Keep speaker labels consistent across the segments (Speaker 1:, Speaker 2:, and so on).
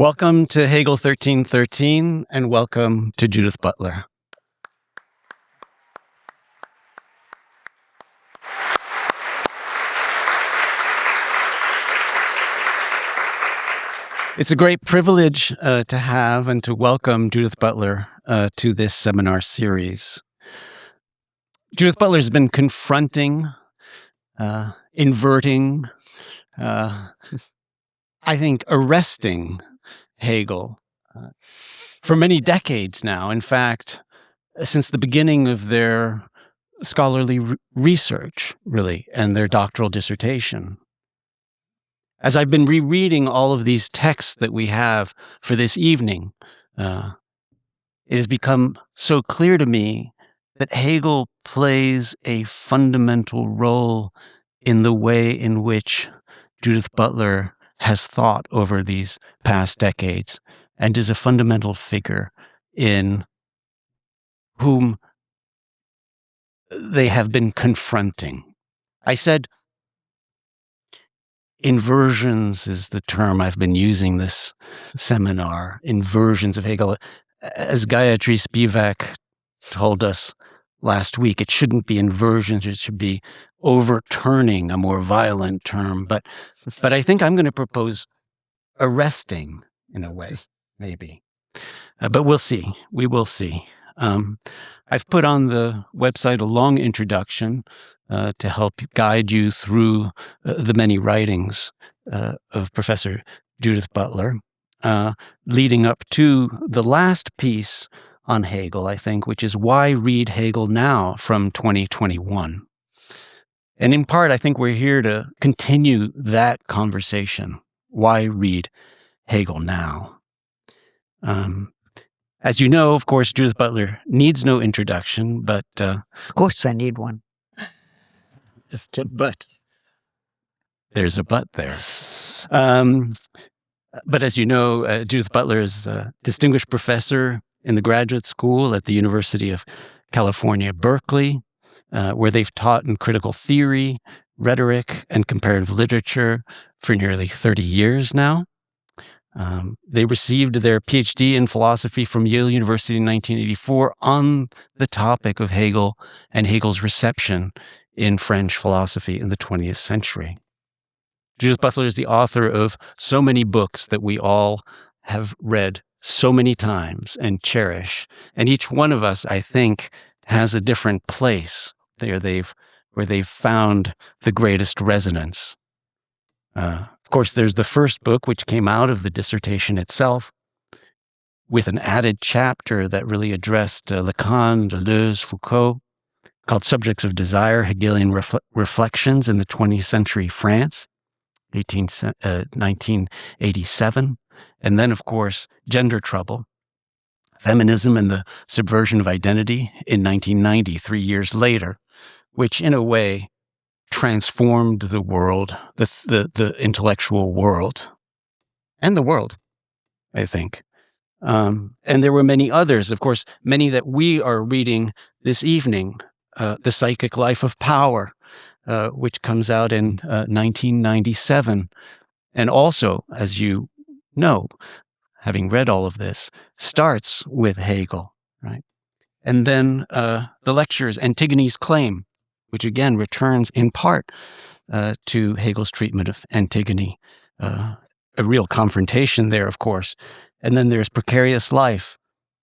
Speaker 1: Welcome to Hegel 1313, and welcome to Judith Butler. It's a great privilege to have and to welcome Judith Butler to this seminar series. Judith Butler has been confronting, inverting, I think arresting Hegel for many decades now. In fact, since the beginning of their scholarly research, really, and their doctoral dissertation. As I've been rereading all of these texts that we have for this evening, it has become so clear to me that Hegel plays a fundamental role in the way in which Judith Butler has thought over these past decades, and is a fundamental figure in whom they have been confronting. I said inversions is the term I've been using this seminar, inversions of Hegel. As Gayatri Spivak told us last week, it shouldn't be inversions, it should be overturning, a more violent term. But I think I'm going to propose arresting in a way, maybe. But we'll see. We will see. I've put on the website a long introduction to help guide you through the many writings of Professor Judith Butler, leading up to the last piece on Hegel, I think, which is Why Read Hegel Now from 2021. And in part, I think we're here to continue that conversation. Why read Hegel now? As you know, of course, Judith Butler needs no introduction, but...
Speaker 2: Of course I need one.
Speaker 1: Just a but. There's a but there. But as you know, Judith Butler is a distinguished professor in the graduate school at the University of California, Berkeley, where they've taught in critical theory, rhetoric, and comparative literature for nearly 30 years now. They received their PhD in philosophy from Yale University in 1984 on the topic of Hegel and Hegel's reception in French philosophy in the 20th century. Judith Butler is the author of so many books that we all have read so many times and cherish. And each one of us, I think, has a different place where they've found the greatest resonance. Of course, there's the first book, which came out of the dissertation itself, with an added chapter that really addressed Lacan, Deleuze, Foucault, called Subjects of Desire, Hegelian Reflections in the 20th-Century France, 1987. And then, of course, Gender Trouble, Feminism and the Subversion of Identity in 1990, 3 years later, which in a way transformed the world, the intellectual world, and the world, I think. And there were many others, of course, many that we are reading this evening. The Psychic Life of Power, which comes out in 1997. And also, as you know, having read all of this, starts with Hegel, right? And then the lectures, Antigone's Claim, which again returns in part to Hegel's treatment of Antigone, a real confrontation there, of course. And then there's Precarious Life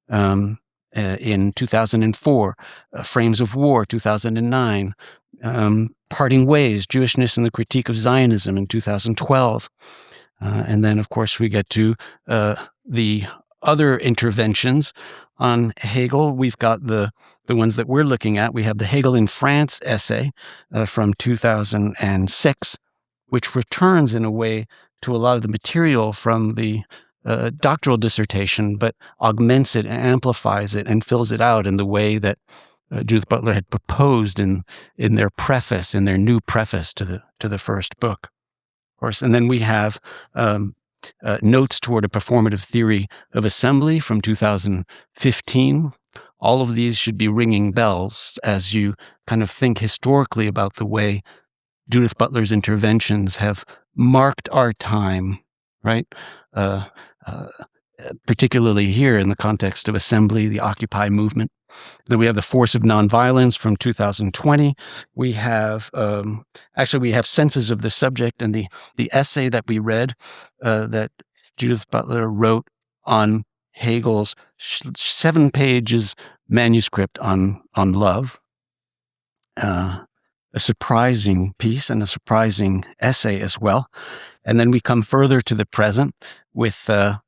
Speaker 1: in 2004, Frames of War, 2009, Parting Ways, Jewishness and the Critique of Zionism in 2012. And then, of course, we get to the other interventions on Hegel. We've got the ones that we're looking at. We have the Hegel in France essay from 2006, which returns in a way to a lot of the material from the doctoral dissertation, but augments it and amplifies it and fills it out in the way that Judith Butler had proposed in their preface, in their new preface to the first book. Of course, and then we have Notes Toward a Performative Theory of Assembly from 2015. All of these should be ringing bells as you kind of think historically about the way Judith Butler's interventions have marked our time right? Uh, uh, Particularly here in the context of assembly, the Occupy movement. Then we have The Force of Nonviolence from 2020. We have, we have Senses of the Subject, and the essay that we read that Judith Butler wrote on Hegel's 7 pages manuscript on love. A surprising piece and a surprising essay as well. And then we come further to the present with the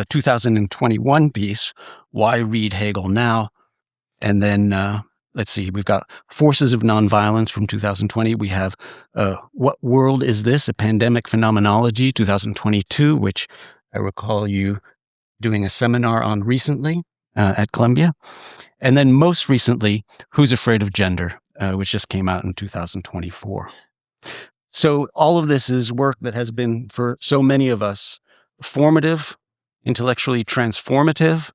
Speaker 1: 2021 piece, Why Read Hegel Now? And then, let's see, we've got Forces of Nonviolence from 2020. We have What World Is This? A Pandemic Phenomenology, 2022, which I recall you doing a seminar on recently at Columbia. And then most recently, Who's Afraid of Gender, which just came out in 2024. So all of this is work that has been, for so many of us, formative, intellectually transformative,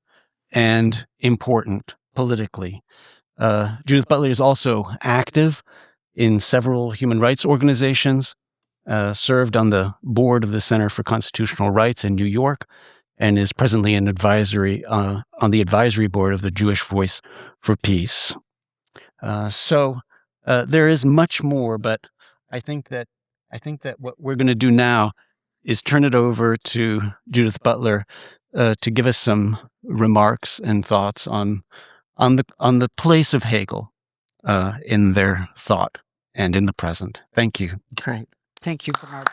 Speaker 1: and important politically. Judith Butler is also active in several human rights organizations, served on the board of the Center for Constitutional Rights in New York, and is presently an advisory on the advisory board of the Jewish Voice for Peace. So there is much more, but I think that what we're going to do now is turn it over to Judith Butler to give us some remarks and thoughts on the place of Hegel in their thought and in the present. Thank you.
Speaker 2: Great. Thank you, Bernard.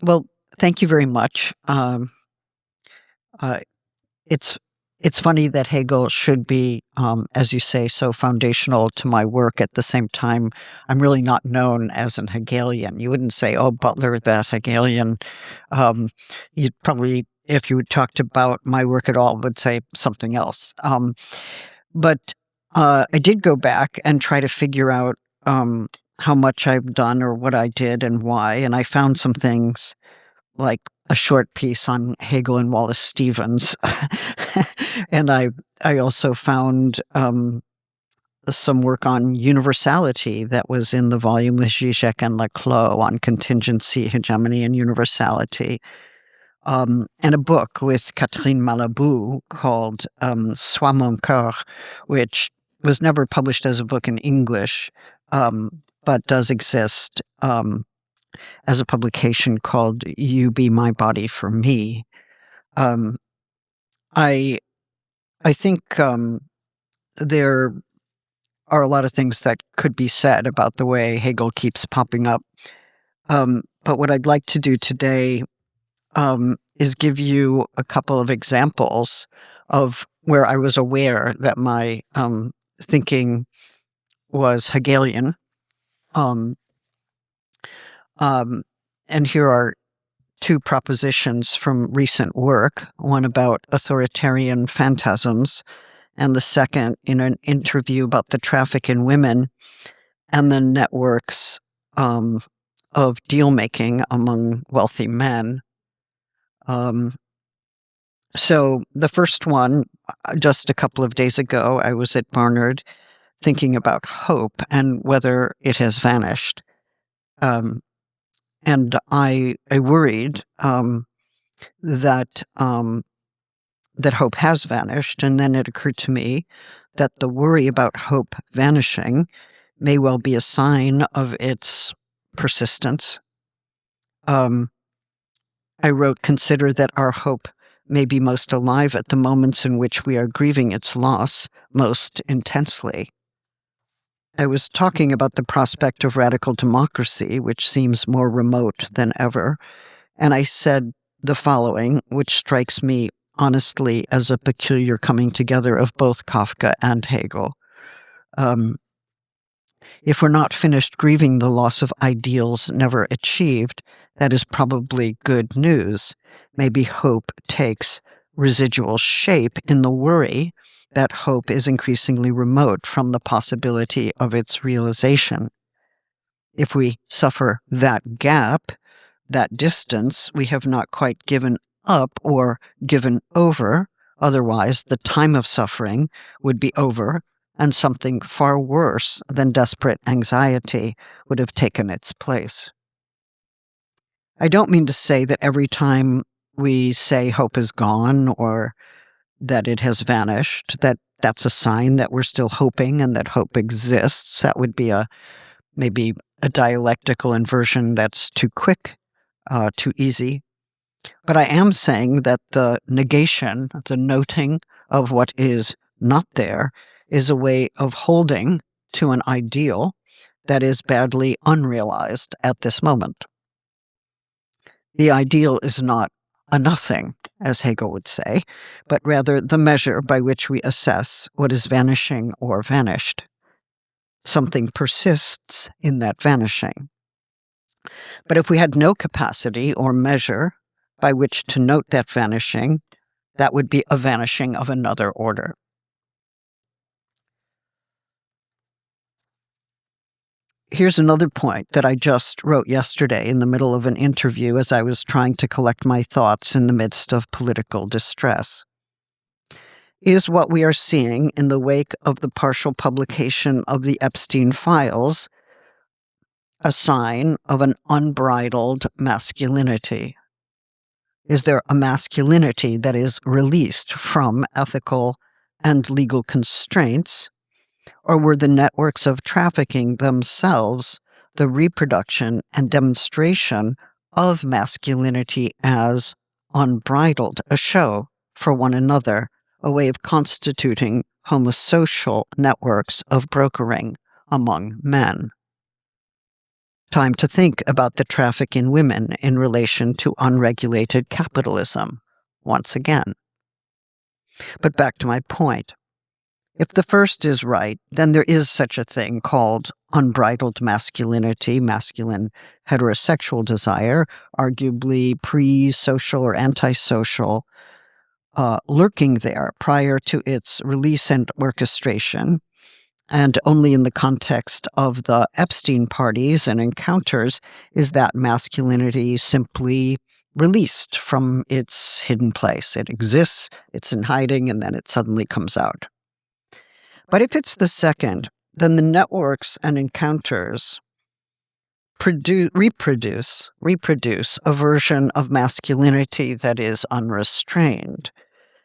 Speaker 2: Well, thank you very much. It's funny that Hegel should be, as you say, so foundational to my work. At the same time, I'm really not known as an Hegelian. You wouldn't say, "Oh, Butler, that Hegelian." You'd probably, if you talked about my work at all, would say something else. But I did go back and try to figure out how much I've done or what I did and why, and I found some things like a short piece on Hegel and Wallace Stevens. And I also found some work on universality that was in the volume with Zizek and Leclos on contingency, hegemony, and universality. And a book with Catherine Malabou called Sois mon cœur, which was never published as a book in English, but does exist as a publication called You Be My Body for Me. I think there are a lot of things that could be said about the way Hegel keeps popping up. But what I'd like to do today is give you a couple of examples of where I was aware that my thinking was Hegelian. And here are 2 propositions from recent work, one about authoritarian phantasms, and the second in an interview about the traffic in women and the networks of deal-making among wealthy men. So the first one, just a couple of days ago, I was at Barnard thinking about hope and whether it has vanished. And I worried that hope has vanished, and then it occurred to me that the worry about hope vanishing may well be a sign of its persistence. I wrote, consider that our hope may be most alive at the moments in which we are grieving its loss most intensely. I was talking about the prospect of radical democracy, which seems more remote than ever, and I said the following, which strikes me honestly as a peculiar coming together of both Kafka and Hegel. If we're not finished grieving the loss of ideals never achieved, that is probably good news. Maybe hope takes residual shape in the worry that hope is increasingly remote from the possibility of its realization. If we suffer that gap, that distance, we have not quite given up or given over Otherwise, the time of suffering would be over, and something far worse than desperate anxiety would have taken its place. I don't mean to say that every time we say hope is gone or that it has vanished, that's a sign that we're still hoping and that hope exists. That would be maybe a dialectical inversion that's too quick, too easy. But I am saying that the negation, the noting of what is not there, is a way of holding to an ideal that is badly unrealized at this moment. The ideal is not a nothing, as Hegel would say, but rather the measure by which we assess what is vanishing or vanished. Something persists in that vanishing. But if we had no capacity or measure by which to note that vanishing, that would be a vanishing of another order. Here's another point that I just wrote yesterday in the middle of an interview as I was trying to collect my thoughts in the midst of political distress. Is what we are seeing in the wake of the partial publication of the Epstein files a sign of an unbridled masculinity? Is there a masculinity that is released from ethical and legal constraints? Or were the networks of trafficking themselves the reproduction and demonstration of masculinity as unbridled, a show for one another, a way of constituting homosocial networks of brokering among men? Time to think about the traffic in women in relation to unregulated capitalism, once again. But back to my point. If the first is right, then there is such a thing called unbridled masculinity, masculine heterosexual desire, arguably pre-social or antisocial, lurking there prior to its release and orchestration, and only in the context of the Epstein parties and encounters is that masculinity simply released from its hidden place. It exists, it's in hiding, and then it suddenly comes out. But if it's the second, then the networks and encounters reproduce a version of masculinity that is unrestrained.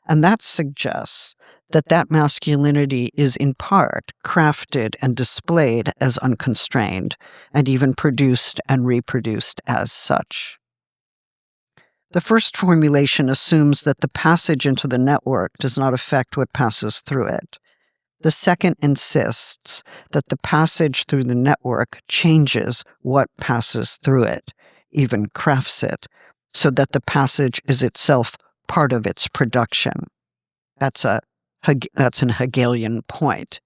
Speaker 2: And that suggests that masculinity is in part crafted and displayed as unconstrained, and even produced and reproduced as such. The first formulation assumes that the passage into the network does not affect what passes through it. The second insists that the passage through the network changes what passes through it, even crafts it, so that the passage is itself part of its production. That's an Hegelian point.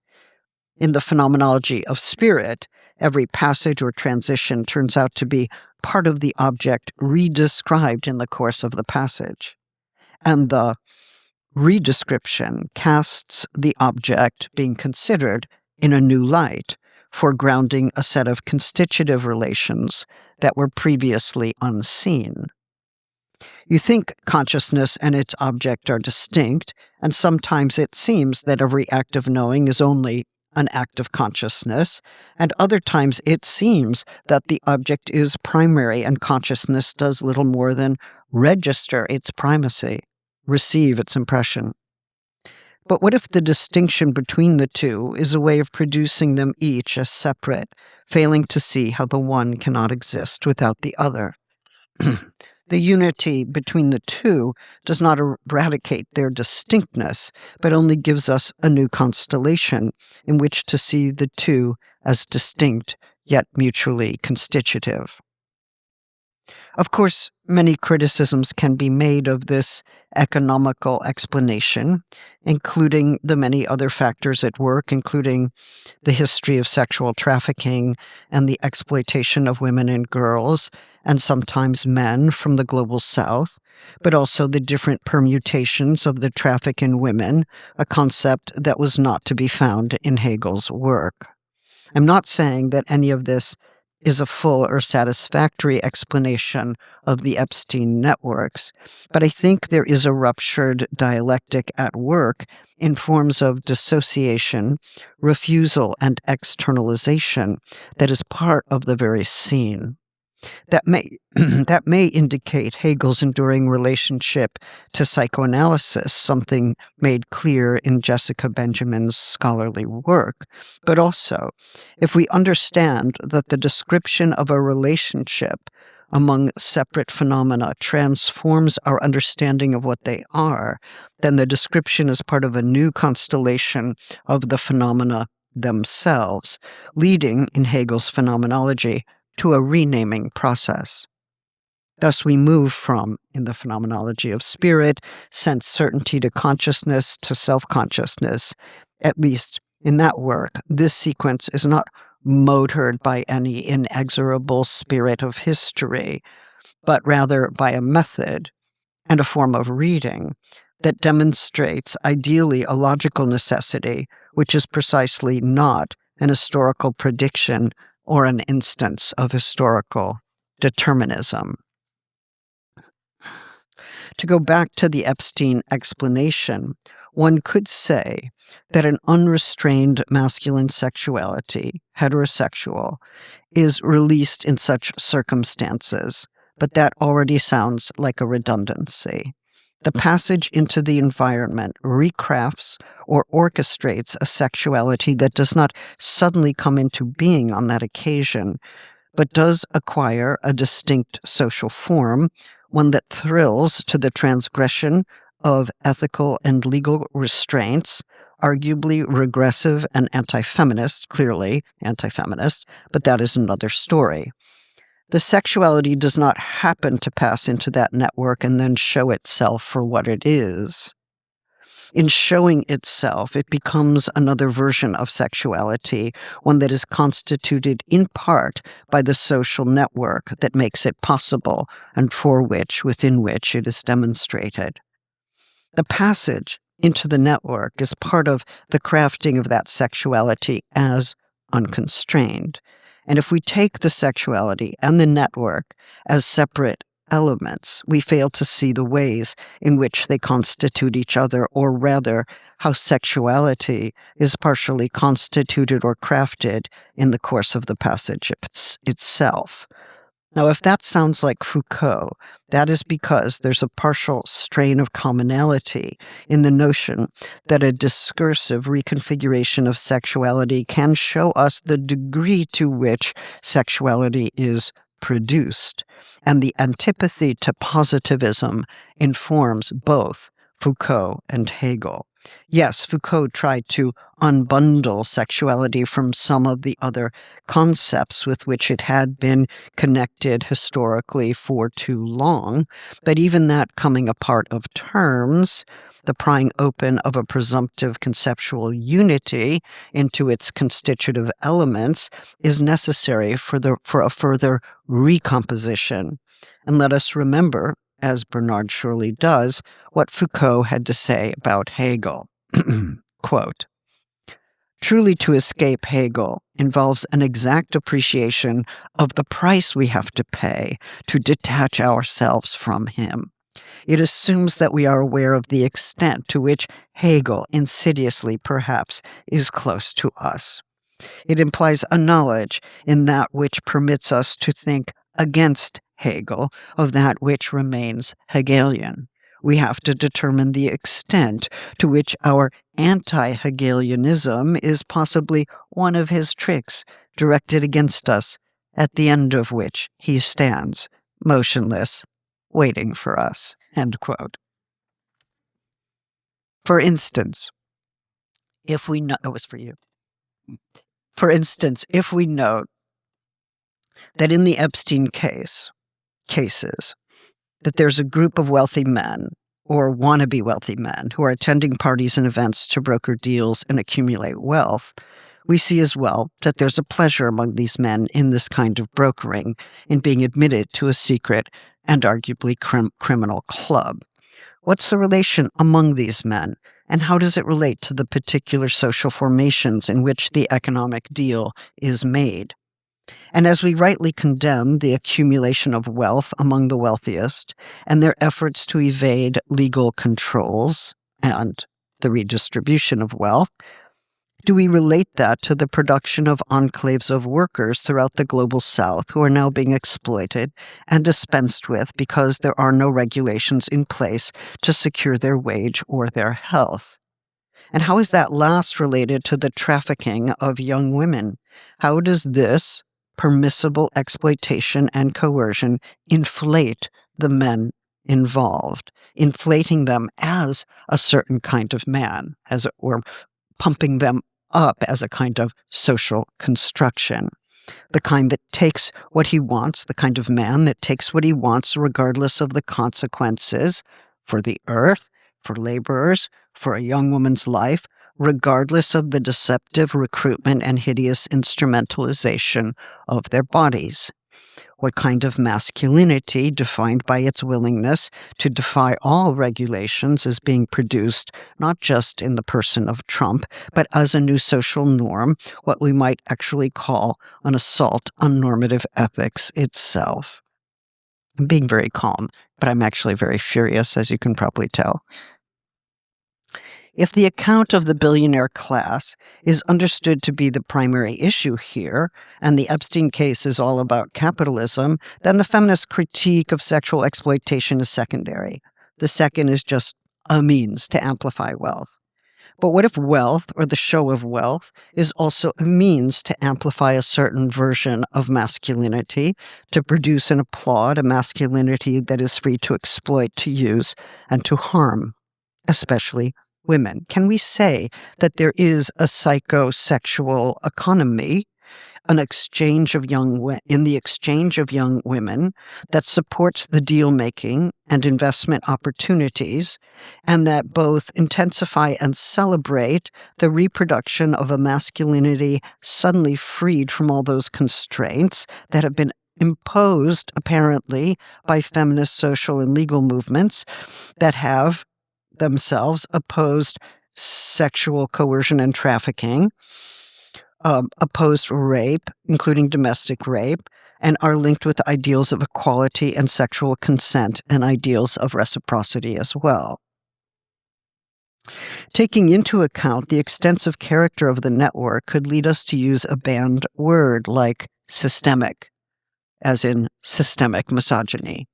Speaker 2: In the Phenomenology of spirit, every passage or transition turns out to be part of the object redescribed in the course of the passage. And the redescription casts the object being considered in a new light, foregrounding a set of constitutive relations that were previously unseen. You think consciousness and its object are distinct, and sometimes it seems that every act of knowing is only an act of consciousness, and other times it seems that the object is primary and consciousness does little more than register its primacy, receive its impression. But what if the distinction between the two is a way of producing them each as separate, failing to see how the one cannot exist without the other? The unity between the two does not eradicate their distinctness, but only gives us a new constellation in which to see the two as distinct, yet mutually constitutive. Of course, many criticisms can be made of this economical explanation, including the many other factors at work, including the history of sexual trafficking and the exploitation of women and girls, and sometimes men from the global south, but also the different permutations of the traffic in women, a concept that was not to be found in Hegel's work. I'm not saying that any of this is a full or satisfactory explanation of the Epstein networks, but I think there is a ruptured dialectic at work in forms of dissociation, refusal, and externalization that is part of the very scene. That may that may indicate Hegel's enduring relationship to psychoanalysis, something made clear in Jessica Benjamin's scholarly work. But also, if we understand that the description of a relationship among separate phenomena transforms our understanding of what they are, then the description is part of a new constellation of the phenomena themselves, leading, in Hegel's phenomenology, to a renaming process. Thus, we move from, in the phenomenology of spirit, sense certainty to consciousness to self-consciousness. At least in that work, this sequence is not motored by any inexorable spirit of history, but rather by a method and a form of reading that demonstrates ideally a logical necessity, which is precisely not an historical prediction or an instance of historical determinism. To go back to the Epstein explanation, one could say that an unrestrained masculine sexuality, heterosexual, is released in such circumstances, but that already sounds like a redundancy. The passage into the environment recrafts or orchestrates a sexuality that does not suddenly come into being on that occasion, but does acquire a distinct social form, one that thrills to the transgression of ethical and legal restraints, arguably regressive and anti-feminist, clearly anti-feminist, but that is another story. The sexuality does not happen to pass into that network and then show itself for what it is. In showing itself, it becomes another version of sexuality, one that is constituted in part by the social network that makes it possible and within which it is demonstrated. The passage into the network is part of the crafting of that sexuality as unconstrained. And if we take the sexuality and the network as separate elements, we fail to see the ways in which they constitute each other, or rather, how sexuality is partially constituted or crafted in the course of the passage itself. Now, if that sounds like Foucault, that is because there's a partial strain of commonality in the notion that a discursive reconfiguration of sexuality can show us the degree to which sexuality is produced, and the antipathy to positivism informs both Foucault and Hegel. Yes, Foucault tried to unbundle sexuality from some of the other concepts with which it had been connected historically for too long, but even that coming apart of terms, the prying open of a presumptive conceptual unity into its constitutive elements, is necessary for a further recomposition. And let us remember, as Bernard surely does, what Foucault had to say about Hegel. Quote, "Truly to escape Hegel involves an exact appreciation of the price we have to pay to detach ourselves from him. It assumes that we are aware of the extent to which Hegel, insidiously perhaps, is close to us. It implies a knowledge in that which permits us to think against Hegel of that which remains Hegelian. We have to determine the extent to which our anti-Hegelianism is possibly one of his tricks directed against us, at the end of which he stands, motionless, waiting for us." End quote. For instance, if we know, it was for you. For instance, if we note that in the Epstein cases, that there's a group of wealthy men or wannabe wealthy men who are attending parties and events to broker deals and accumulate wealth, we see as well that there's a pleasure among these men in this kind of brokering, in being admitted to a secret and arguably criminal club. What's the relation among these men, and how does it relate to the particular social formations in which the economic deal is made? And as we rightly condemn the accumulation of wealth among the wealthiest and their efforts to evade legal controls and the redistribution of wealth, do we relate that to the production of enclaves of workers throughout the global South who are now being exploited and dispensed with because there are no regulations in place to secure their wage or their health? And how is that last related to the trafficking of young women? How does this permissible exploitation and coercion inflate the men involved, inflating them as a certain kind of man, as it were, pumping them up as a kind of social construction, the kind that takes what he wants, the kind of man that takes what he wants regardless of the consequences for the earth, for laborers, for a young woman's life, regardless of the deceptive recruitment and hideous instrumentalization of their bodies. What kind of masculinity, defined by its willingness to defy all regulations, is being produced not just in the person of Trump, but as a new social norm, what we might actually call an assault on normative ethics itself? I'm being very calm, but I'm actually very furious, as you can probably tell. If the account of the billionaire class is understood to be the primary issue here, and the Epstein case is all about capitalism, then the feminist critique of sexual exploitation is secondary. The second is just a means to amplify wealth. But what if wealth, or the show of wealth, is also a means to amplify a certain version of masculinity, to produce and applaud a masculinity that is free to exploit, to use, and to harm, especially women? Can we say that there is a psychosexual economy, in the exchange of young women that supports the deal-making and investment opportunities, and that both intensify and celebrate the reproduction of a masculinity suddenly freed from all those constraints that have been imposed, apparently, by feminist social and legal movements that have themselves opposed sexual coercion and trafficking, opposed rape, including domestic rape, and are linked with ideals of equality and sexual consent and ideals of reciprocity as well. Taking into account the extensive character of the network could lead us to use a banned word like systemic, as in systemic misogyny,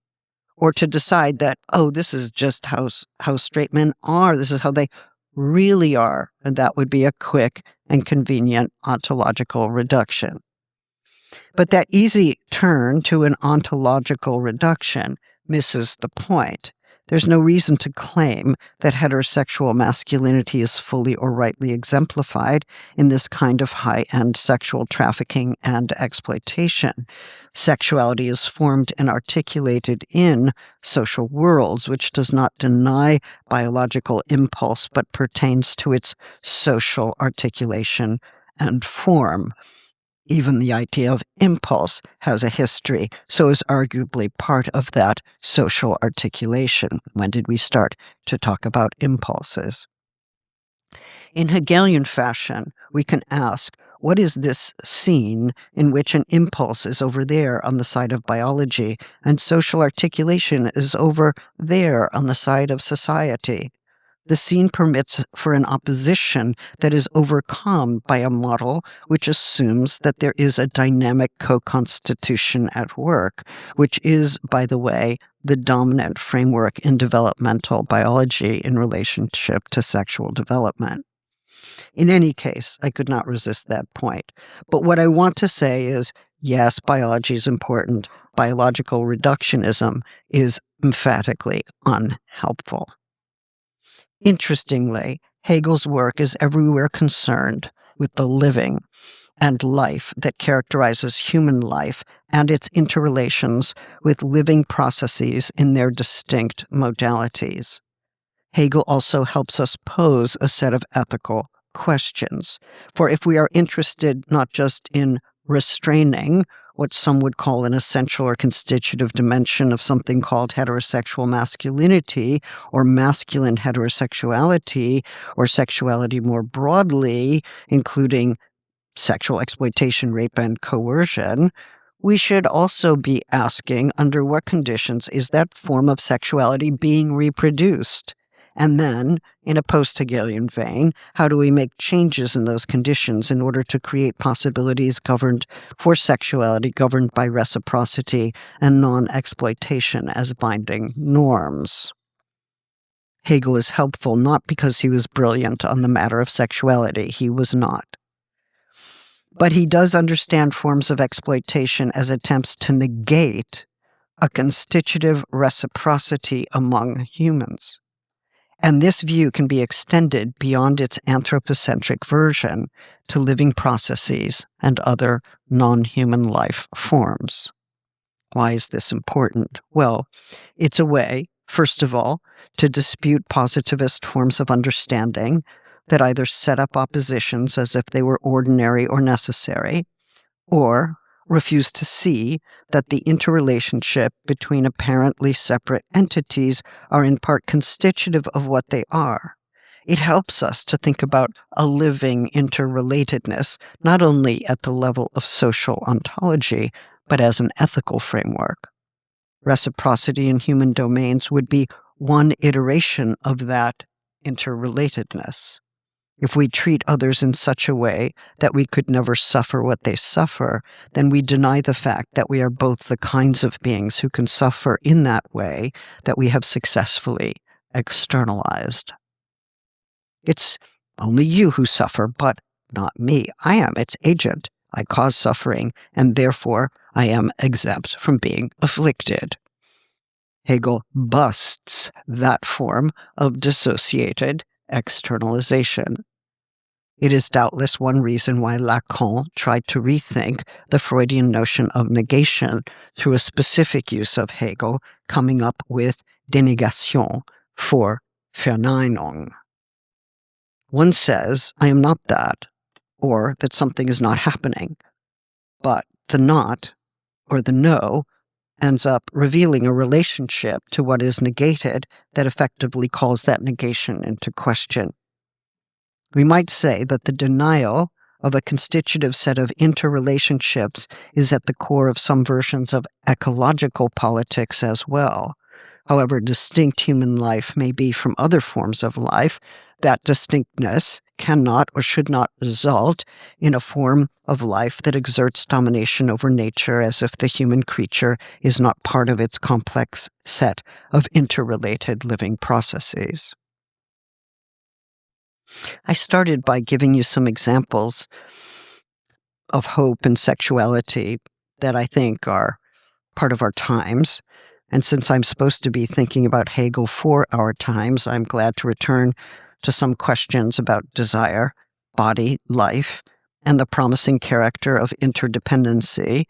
Speaker 2: or to decide that, oh, this is just how straight men are, this is how they really are, and that would be a quick and convenient ontological reduction. But that easy turn to an ontological reduction misses the point. There's no reason to claim that heterosexual masculinity is fully or rightly exemplified in this kind of high-end sexual trafficking and exploitation. Sexuality is formed and articulated in social worlds, which does not deny biological impulse, but pertains to its social articulation and form. Even the idea of impulse has a history, so is arguably part of that social articulation. When did we start to talk about impulses? In Hegelian fashion, we can ask, what is this scene in which an impulse is over there on the side of biology and social articulation is over there on the side of society? The scene permits for an opposition that is overcome by a model which assumes that there is a dynamic co-constitution at work, which is, by the way, the dominant framework in developmental biology in relationship to sexual development. In any case, I could not resist that point. But what I want to say is, yes, biology is important. Biological reductionism is emphatically unhelpful. Interestingly, Hegel's work is everywhere concerned with the living and life that characterizes human life and its interrelations with living processes in their distinct modalities. Hegel also helps us pose a set of ethical questions. For if we are interested not just in restraining what some would call an essential or constitutive dimension of something called heterosexual masculinity or masculine heterosexuality or sexuality more broadly, including sexual exploitation, rape, and coercion, we should also be asking under what conditions is that form of sexuality being reproduced? And then, in a post-Hegelian vein, how do we make changes in those conditions in order to create possibilities governed for sexuality governed by reciprocity and non-exploitation as binding norms? Hegel is helpful not because he was brilliant on the matter of sexuality. He was not. But he does understand forms of exploitation as attempts to negate a constitutive reciprocity among humans. And this view can be extended beyond its anthropocentric version to living processes and other non-human life forms. Why is this important? Well, it's a way, first of all, to dispute positivist forms of understanding that either set up oppositions as if they were ordinary or necessary, or refuse to see that the interrelationship between apparently separate entities are in part constitutive of what they are. It helps us to think about a living interrelatedness, not only at the level of social ontology, but as an ethical framework. Reciprocity in human domains would be one iteration of that interrelatedness. If we treat others in such a way that we could never suffer what they suffer, then we deny the fact that we are both the kinds of beings who can suffer in that way that we have successfully externalized. It's only you who suffer, but not me. I am its agent. I cause suffering, and therefore I am exempt from being afflicted. Hegel busts that form of dissociated externalization. It is doubtless one reason why Lacan tried to rethink the Freudian notion of negation through a specific use of Hegel, coming up with Denegation for Verneinung. One says, I am not that, or that something is not happening, but the not, or the no, ends up revealing a relationship to what is negated that effectively calls that negation into question. We might say that the denial of a constitutive set of interrelationships is at the core of some versions of ecological politics as well. However distinct human life may be from other forms of life, that distinctness cannot or should not result in a form of life that exerts domination over nature as if the human creature is not part of its complex set of interrelated living processes. I started by giving you some examples of hope and sexuality that I think are part of our times. And since I'm supposed to be thinking about Hegel for our times, I'm glad to return to some questions about desire, body, life, and the promising character of interdependency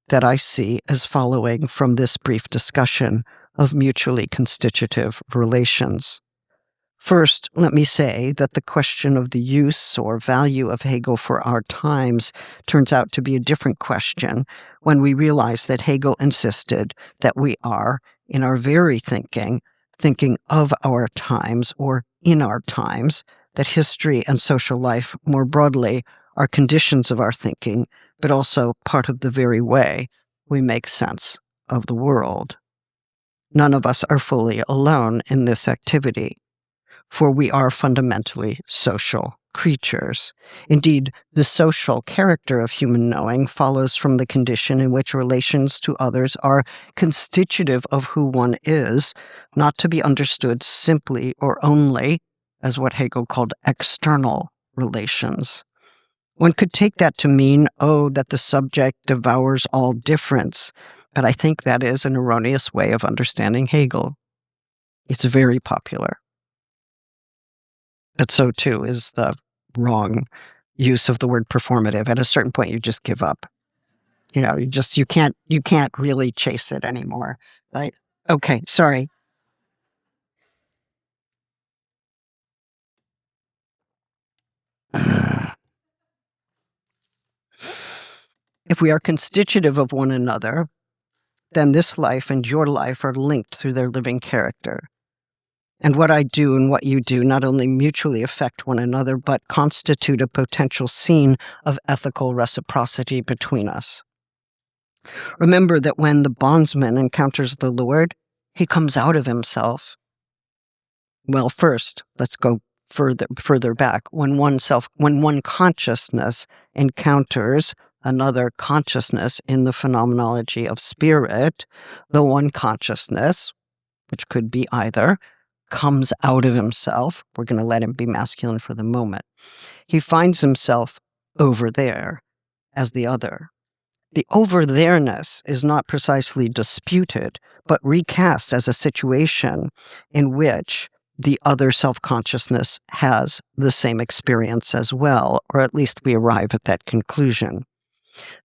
Speaker 2: that I see as following from this brief discussion of mutually constitutive relations. First, let me say that the question of the use or value of Hegel for our times turns out to be a different question when we realize that Hegel insisted that we are, in our very thinking of our times or in our times, that history and social life more broadly are conditions of our thinking, but also part of the very way we make sense of the world. None of us are fully alone in this activity, for we are fundamentally social creatures. Indeed, the social character of human knowing follows from the condition in which relations to others are constitutive of who one is, not to be understood simply or only as what Hegel called external relations. One could take that to mean, that the subject devours all difference, but I think that is an erroneous way of understanding Hegel. It's very popular. But so too is the wrong use of the word performative. At a certain point, you just give up. You can't really chase it anymore, right? Okay, sorry. If we are constitutive of one another, then this life and your life are linked through their living character. And what I do and what you do not only mutually affect one another, but constitute a potential scene of ethical reciprocity between us. Remember that when the bondsman encounters the Lord, he comes out of himself. Well, first, let's go further back. When one consciousness encounters another consciousness in the phenomenology of spirit, the one consciousness, which could be either, comes out of himself. We're going to let him be masculine for the moment. He finds himself over there as the other. The over there-ness is not precisely disputed, but recast as a situation in which the other self-consciousness has the same experience as well, or at least we arrive at that conclusion.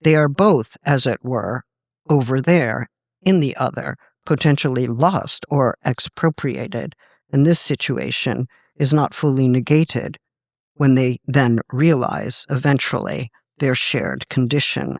Speaker 2: They are both, as it were, over there, in the other, potentially lost or expropriated, and this situation is not fully negated when they then realize, eventually, their shared condition.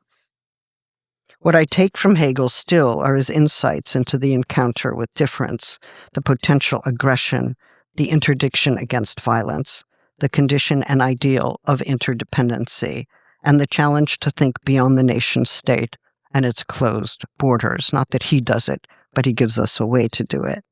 Speaker 2: What I take from Hegel still are his insights into the encounter with difference, the potential aggression, the interdiction against violence, the condition and ideal of interdependency, and the challenge to think beyond the nation state and its closed borders. Not that he does it, but he gives us a way to do it.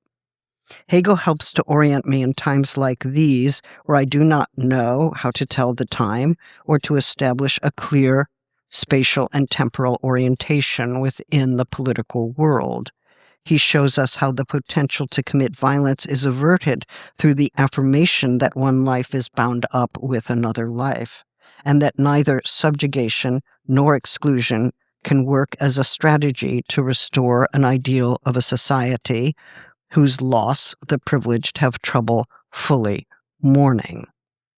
Speaker 2: Hegel helps to orient me in times like these, where I do not know how to tell the time or to establish a clear spatial and temporal orientation within the political world. He shows us how the potential to commit violence is averted through the affirmation that one life is bound up with another life, and that neither subjugation nor exclusion can work as a strategy to restore an ideal of a society whose loss the privileged have trouble fully mourning.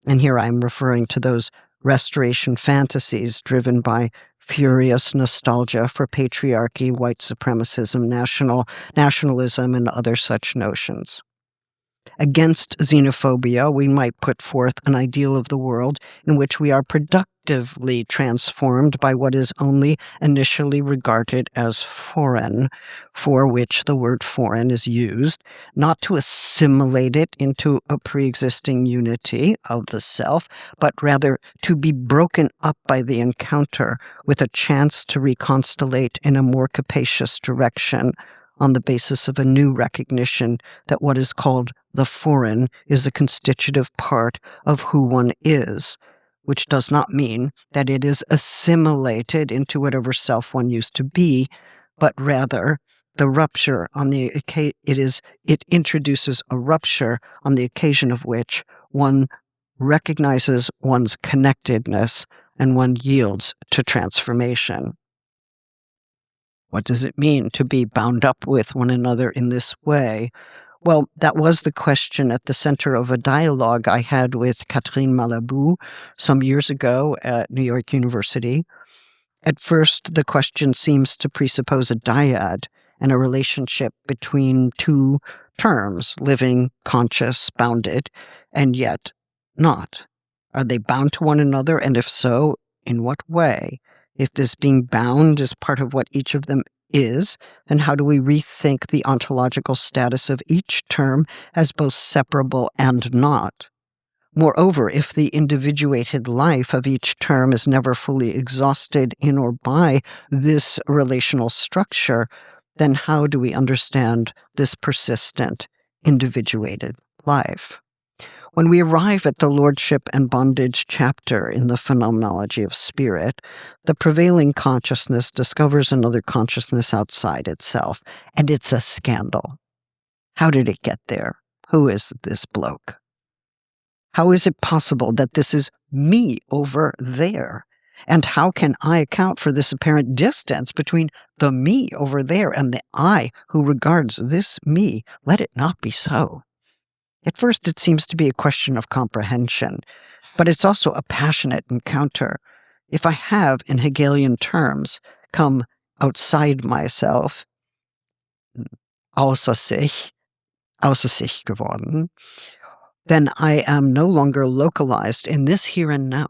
Speaker 2: And here I'm referring to those restoration fantasies driven by furious nostalgia for patriarchy, white supremacism, nationalism, and other such notions. Against xenophobia, we might put forth an ideal of the world in which we are productively transformed by what is only initially regarded as foreign, for which the word foreign is used, not to assimilate it into a pre-existing unity of the self, but rather to be broken up by the encounter with a chance to reconstellate in a more capacious direction, on the basis of a new recognition that what is called the foreign is a constitutive part of who one is, which does not mean that it is assimilated into whatever self one used to be, but rather the rupture on the it introduces a rupture on the occasion of which one recognizes one's connectedness and one yields to transformation. What does it mean to be bound up with one another in this way? Well, that was the question at the center of a dialogue I had with Catherine Malabou some years ago at New York University. At first, the question seems to presuppose a dyad and a relationship between two terms, living, conscious, bounded, and yet not. Are they bound to one another, and if so, in what way? If this being bound is part of what each of them is, then how do we rethink the ontological status of each term as both separable and not? Moreover, if the individuated life of each term is never fully exhausted in or by this relational structure, then how do we understand this persistent, individuated life? When we arrive at the lordship and bondage chapter in the Phenomenology of Spirit, the prevailing consciousness discovers another consciousness outside itself, and it's a scandal. How did it get there? Who is this bloke? How is it possible that this is me over there? And how can I account for this apparent distance between the me over there and the I who regards this me? Let it not be so. At first, it seems to be a question of comprehension, but it's also a passionate encounter. If I have, in Hegelian terms, come outside myself, außer sich geworden, then I am no longer localized in this here and now.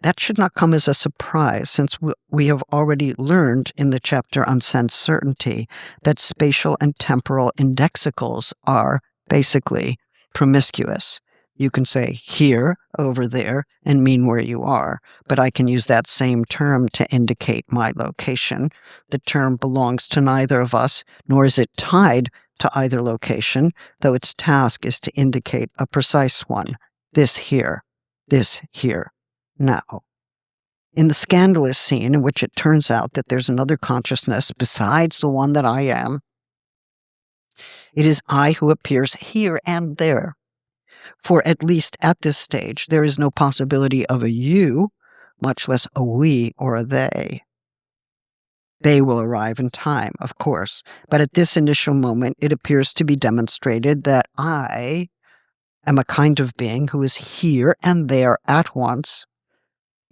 Speaker 2: That should not come as a surprise, since we have already learned in the chapter on sense certainty that spatial and temporal indexicals are basically promiscuous. You can say here, over there, and mean where you are, but I can use that same term to indicate my location. The term belongs to neither of us, nor is it tied to either location, though its task is to indicate a precise one. This here, now. In the scandalous scene in which it turns out that there's another consciousness besides the one that I am, it is I who appears here and there. For at least at this stage, there is no possibility of a you, much less a we or a they. They will arrive in time, of course, but at this initial moment, it appears to be demonstrated that I am a kind of being who is here and there at once.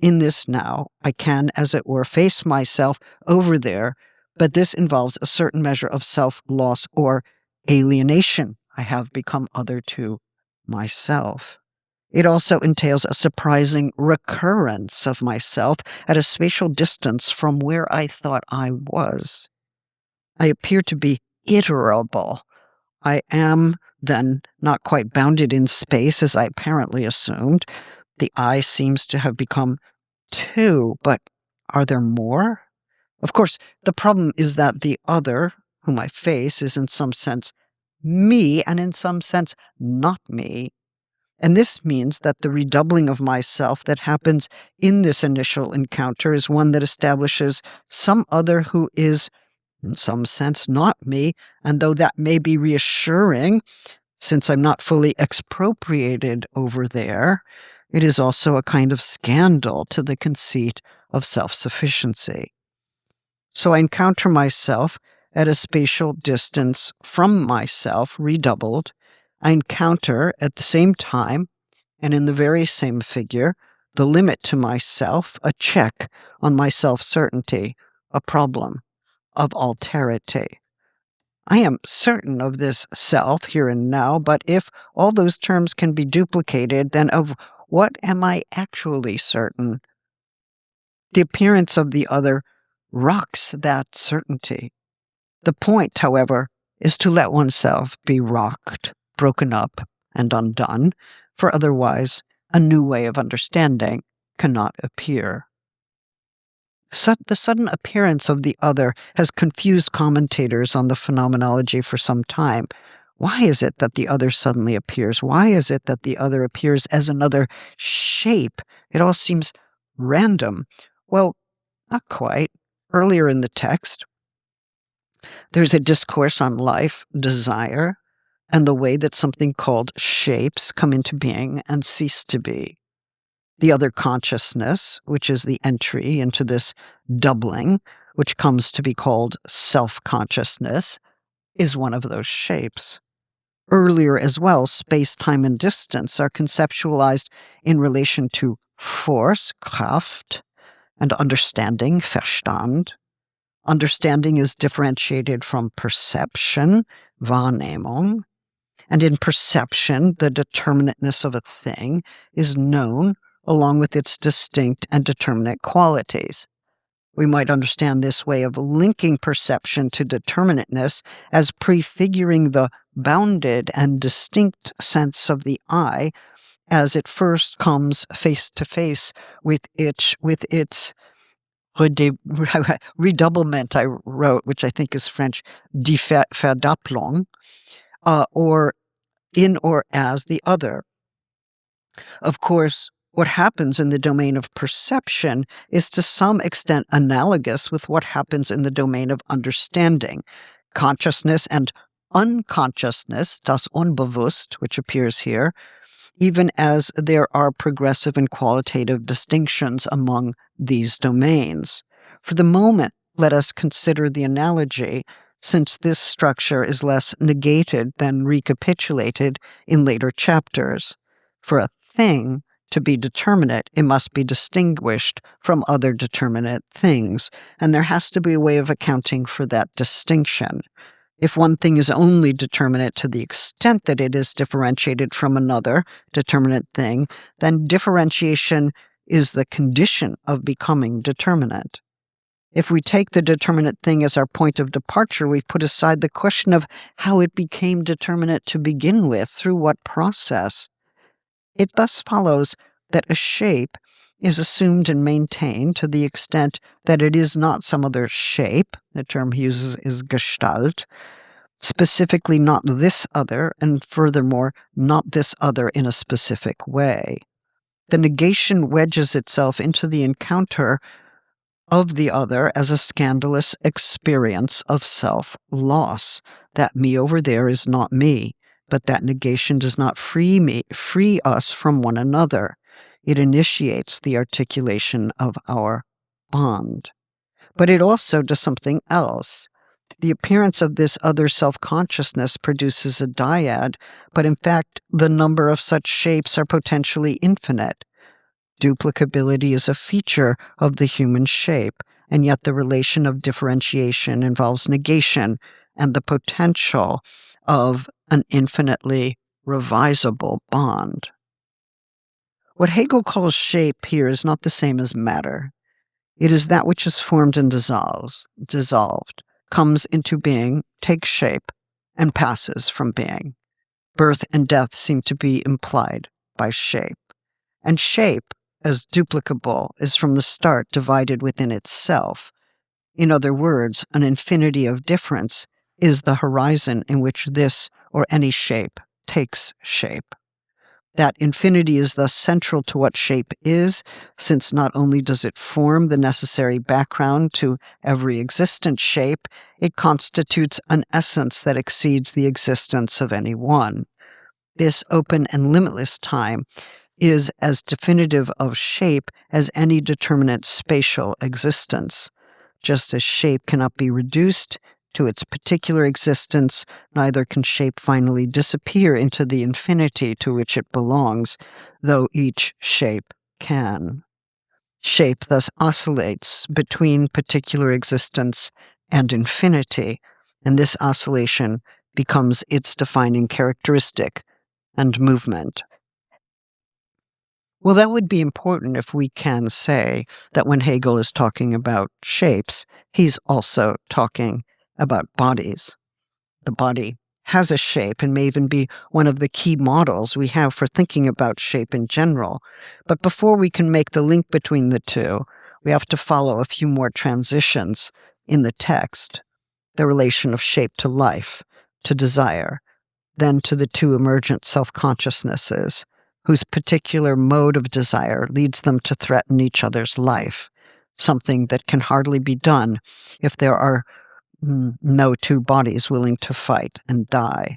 Speaker 2: In this now, I can, as it were, face myself over there, but this involves a certain measure of self-loss or alienation. I have become other to myself. It also entails a surprising recurrence of myself at a spatial distance from where I thought I was. I appear to be iterable. I am, then, not quite bounded in space as I apparently assumed. The I seems to have become two, but are there more? Of course, the problem is that the other, whom I face, is in some sense me, and in some sense not me. And this means that the redoubling of myself that happens in this initial encounter is one that establishes some other who is, in some sense, not me, and though that may be reassuring, since I'm not fully expropriated over there, it is also a kind of scandal to the conceit of self-sufficiency. So I encounter myself at a spatial distance from myself, redoubled. I encounter at the same time, and in the very same figure, the limit to myself, a check on my self-certainty, a problem of alterity. I am certain of this self here and now, but if all those terms can be duplicated, then of what am I actually certain? The appearance of the other rocks that certainty. The point, however, is to let oneself be rocked, broken up, and undone, for otherwise a new way of understanding cannot appear. The sudden appearance of the other has confused commentators on the phenomenology for some time. Why is it that the other suddenly appears? Why is it that the other appears as another shape? It all seems random. Well, not quite. Earlier in the text, there's a discourse on life, desire, and the way that something called shapes come into being and cease to be. The other consciousness, which is the entry into this doubling, which comes to be called self-consciousness, is one of those shapes. Earlier as well, space, time, and distance are conceptualized in relation to force, Kraft, and understanding, Verstand. Understanding is differentiated from perception, Wahrnehmung, and in perception, the determinateness of a thing is known along with its distinct and determinate qualities. We might understand this way of linking perception to determinateness as prefiguring the bounded and distinct sense of the I as it first comes face to face with its redoublement, I wrote, which I think is French, die Verdopplung, or in or as the other. Of course, what happens in the domain of perception is to some extent analogous with what happens in the domain of understanding. Consciousness and unconsciousness, das Unbewusst, which appears here, even as there are progressive and qualitative distinctions among these domains. For the moment, let us consider the analogy, since this structure is less negated than recapitulated in later chapters. For a thing to be determinate, it must be distinguished from other determinate things, and there has to be a way of accounting for that distinction. If one thing is only determinate to the extent that it is differentiated from another determinate thing, then differentiation is the condition of becoming determinate. If we take the determinate thing as our point of departure, we put aside the question of how it became determinate to begin with, through what process. It thus follows that a shape is assumed and maintained to the extent that it is not some other shape, the term he uses is Gestalt, specifically not this other, and furthermore, not this other in a specific way. The negation wedges itself into the encounter of the other as a scandalous experience of self-loss. That me over there is not me, but that negation does not free us from one another. It initiates the articulation of our bond. But it also does something else. The appearance of this other self-consciousness produces a dyad, but in fact the number of such shapes are potentially infinite. Duplicability is a feature of the human shape, and yet the relation of differentiation involves negation and the potential of an infinitely revisable bond. What Hegel calls shape here is not the same as matter. It is that which is formed and dissolved, comes into being, takes shape, and passes from being. Birth and death seem to be implied by shape. And shape, as duplicable, is from the start divided within itself. In other words, an infinity of difference is the horizon in which this or any shape takes shape. That infinity is thus central to what shape is, since not only does it form the necessary background to every existent shape, it constitutes an essence that exceeds the existence of any one. This open and limitless time is as definitive of shape as any determinate spatial existence. Just as shape cannot be reduced to its particular existence, neither can shape finally disappear into the infinity to which it belongs, though each shape can. Shape thus oscillates between particular existence and infinity, and this oscillation becomes its defining characteristic and movement. Well, that would be important if we can say that when Hegel is talking about shapes, he's also talking about bodies. The body has a shape and may even be one of the key models we have for thinking about shape in general. But before we can make the link between the two, we have to follow a few more transitions in the text. The relation of shape to life, to desire, then to the two emergent self-consciousnesses, whose particular mode of desire leads them to threaten each other's life, something that can hardly be done if there are no two bodies willing to fight and die.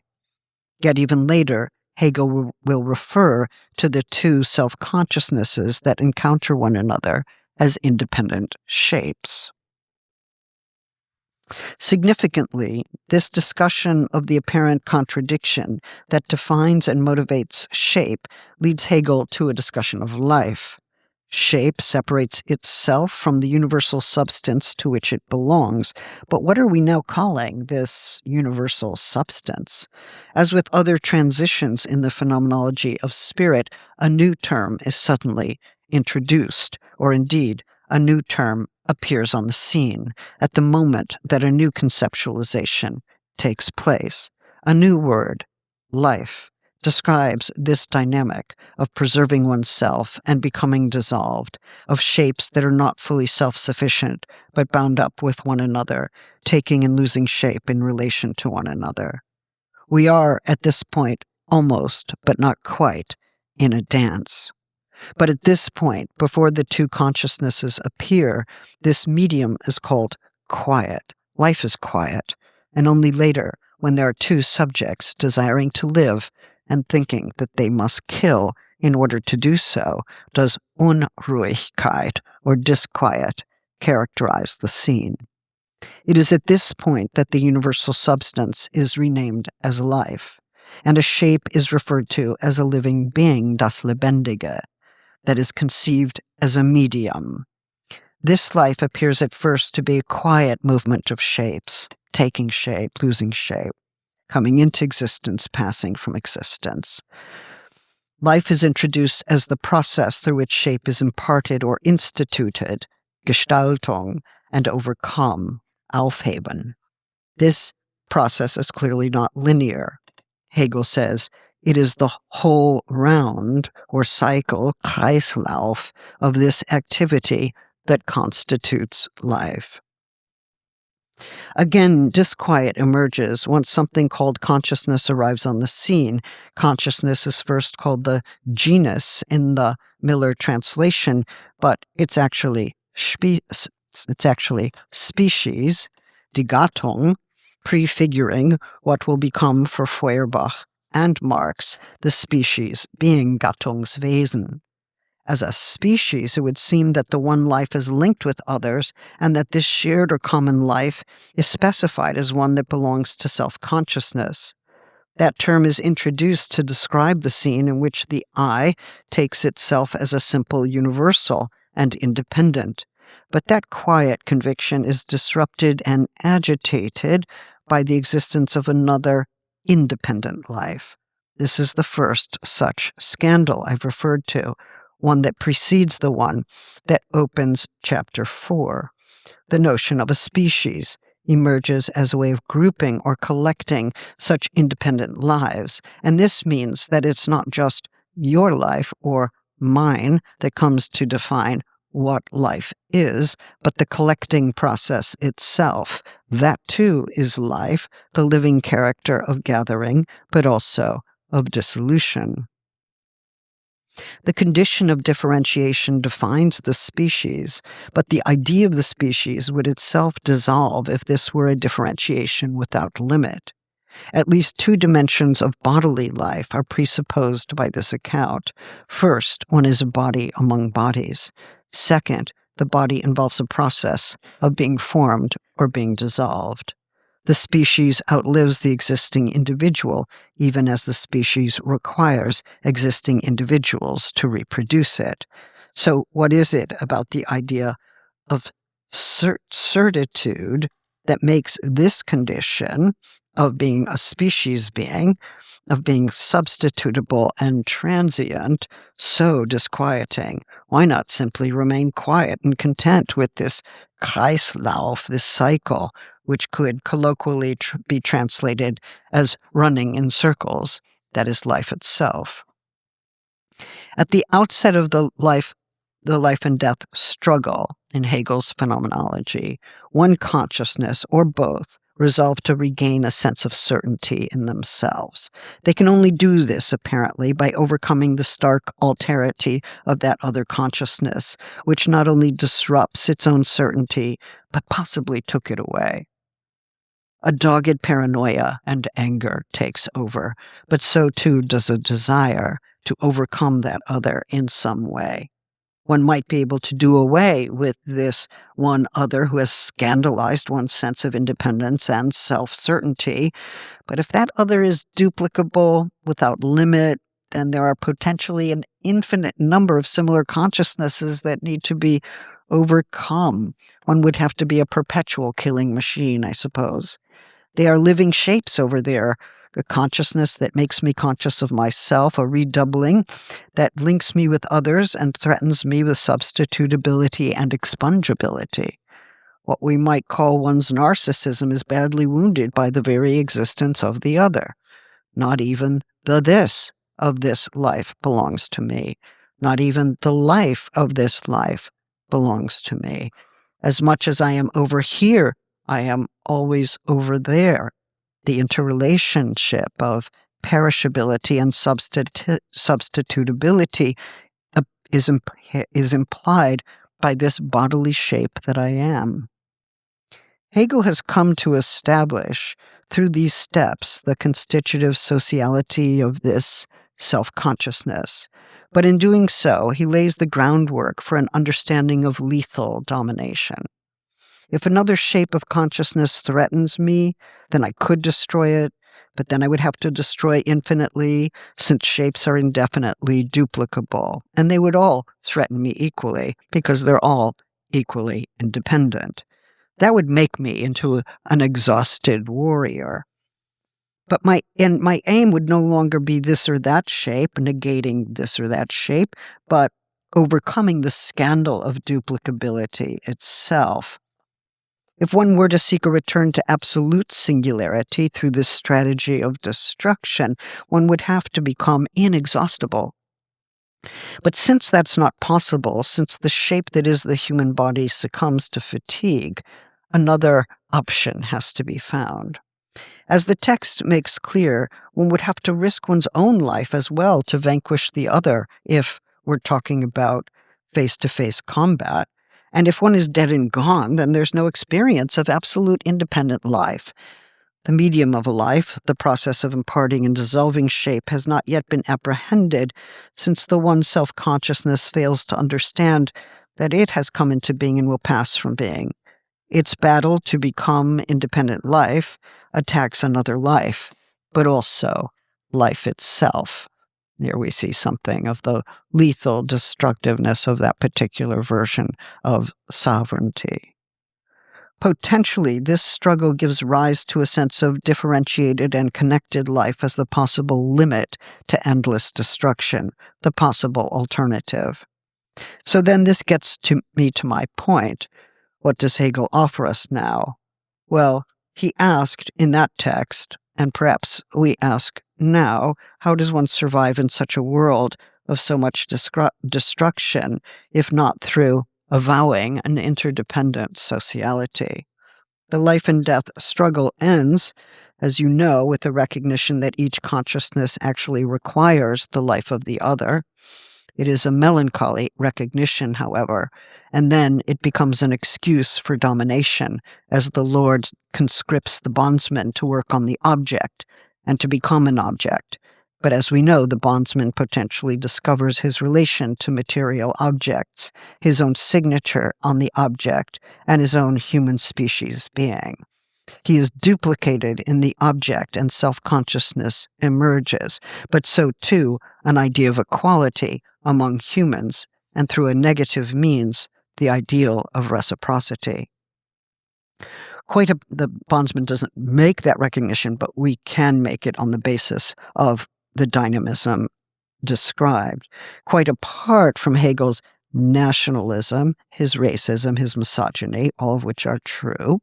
Speaker 2: Yet even later, Hegel will refer to the two self-consciousnesses that encounter one another as independent shapes. Significantly, this discussion of the apparent contradiction that defines and motivates shape leads Hegel to a discussion of life. Shape separates itself from the universal substance to which it belongs, but what are we now calling this universal substance? As with other transitions in the phenomenology of spirit, a new term is suddenly introduced, or indeed, a new term appears on the scene at the moment that a new conceptualization takes place. A new word, life, describes this dynamic of preserving oneself and becoming dissolved, of shapes that are not fully self-sufficient but bound up with one another, taking and losing shape in relation to one another. We are, at this point, almost, but not quite, in a dance. But at this point, before the two consciousnesses appear, this medium is called quiet. Life is quiet. And only later, when there are two subjects desiring to live and thinking that they must kill in order to do so, does Unruhigkeit, or disquiet, characterize the scene. It is at this point that the universal substance is renamed as life, and a shape is referred to as a living being, das Lebendige, that is conceived as a medium. This life appears at first to be a quiet movement of shapes, taking shape, losing shape, coming into existence, passing from existence. Life is introduced as the process through which shape is imparted or instituted, Gestaltung, and overcome, aufheben. This process is clearly not linear. Hegel says it is the whole round or cycle, Kreislauf, of this activity that constitutes life. Again, disquiet emerges once something called consciousness arrives on the scene. Consciousness is first called the genus in the Miller translation, but it's actually species, die Gattung, prefiguring what will become for Feuerbach and Marx the species, being Gattungswesen. As a species, it would seem that the one life is linked with others, and that this shared or common life is specified as one that belongs to self-consciousness. That term is introduced to describe the scene in which the I takes itself as a simple universal and independent. But that quiet conviction is disrupted and agitated by the existence of another independent life. This is the first such scandal I've referred to, one that precedes the one that opens chapter 4. The notion of a species emerges as a way of grouping or collecting such independent lives, and this means that it's not just your life or mine that comes to define what life is, but the collecting process itself. That too is life, the living character of gathering, but also of dissolution. The condition of differentiation defines the species, but the idea of the species would itself dissolve if this were a differentiation without limit. At least two dimensions of bodily life are presupposed by this account. First, one is a body among bodies. Second, the body involves a process of being formed or being dissolved. The species outlives the existing individual, even as the species requires existing individuals to reproduce it. So what is it about the idea of certitude that makes this condition of being a species being, of being substitutable and transient, so disquieting? Why not simply remain quiet and content with this Kreislauf, this cycle, which could colloquially be translated as running in circles, that is life itself? At the outset of the life and death struggle in Hegel's Phenomenology, one consciousness, or both, resolve to regain a sense of certainty in themselves. They can only do this, apparently, by overcoming the stark alterity of that other consciousness, which not only disrupts its own certainty, but possibly took it away. A dogged paranoia and anger takes over, but so too does a desire to overcome that other in some way. One might be able to do away with this one other who has scandalized one's sense of independence and self-certainty, but if that other is duplicable without limit, then there are potentially an infinite number of similar consciousnesses that need to be overcome. One would have to be a perpetual killing machine, I suppose. They are living shapes over there. A consciousness that makes me conscious of myself, a redoubling that links me with others and threatens me with substitutability and expungibility. What we might call one's narcissism is badly wounded by the very existence of the other. Not even the this of this life belongs to me. Not even the life of this life belongs to me. As much as I am over here, I am always over there. The interrelationship of perishability and substitutability is implied by this bodily shape that I am. Hegel has come to establish, through these steps, the constitutive sociality of this self-consciousness. But in doing so, he lays the groundwork for an understanding of lethal domination. If another shape of consciousness threatens me, then I could destroy it, but then I would have to destroy infinitely, since shapes are indefinitely duplicable, and they would all threaten me equally, because they're all equally independent. That would make me into an exhausted warrior. But my aim would no longer be this or that shape, negating this or that shape, but overcoming the scandal of duplicability itself. If one were to seek a return to absolute singularity through this strategy of destruction, one would have to become inexhaustible. But since that's not possible, since the shape that is the human body succumbs to fatigue, another option has to be found. As the text makes clear, one would have to risk one's own life as well to vanquish the other if we're talking about face-to-face combat. And if one is dead and gone, then there's no experience of absolute independent life. The medium of a life, the process of imparting and dissolving shape, has not yet been apprehended, since the one self-consciousness fails to understand that it has come into being and will pass from being. Its battle to become independent life attacks another life, but also life itself. Here we see something of the lethal destructiveness of that particular version of sovereignty. Potentially, this struggle gives rise to a sense of differentiated and connected life as the possible limit to endless destruction, the possible alternative. So then this gets me to my point. What does Hegel offer us now? Well, he asked in that text, and perhaps we ask now, how does one survive in such a world of so much destruction, if not through avowing an interdependent sociality? The life and death struggle ends, as you know, with the recognition that each consciousness actually requires the life of the other. It is a melancholy recognition, however, and then it becomes an excuse for domination, as the Lord conscripts the bondsman to work on the object and to become an object. But as we know, the bondsman potentially discovers his relation to material objects, his own signature on the object, and his own human species being. He is duplicated in the object, and self-consciousness emerges, but so too an idea of equality among humans, and through a negative means, the ideal of reciprocity. The bondsman doesn't make that recognition, but we can make it on the basis of the dynamism described. Quite apart from Hegel's nationalism, his racism, his misogyny, all of which are true,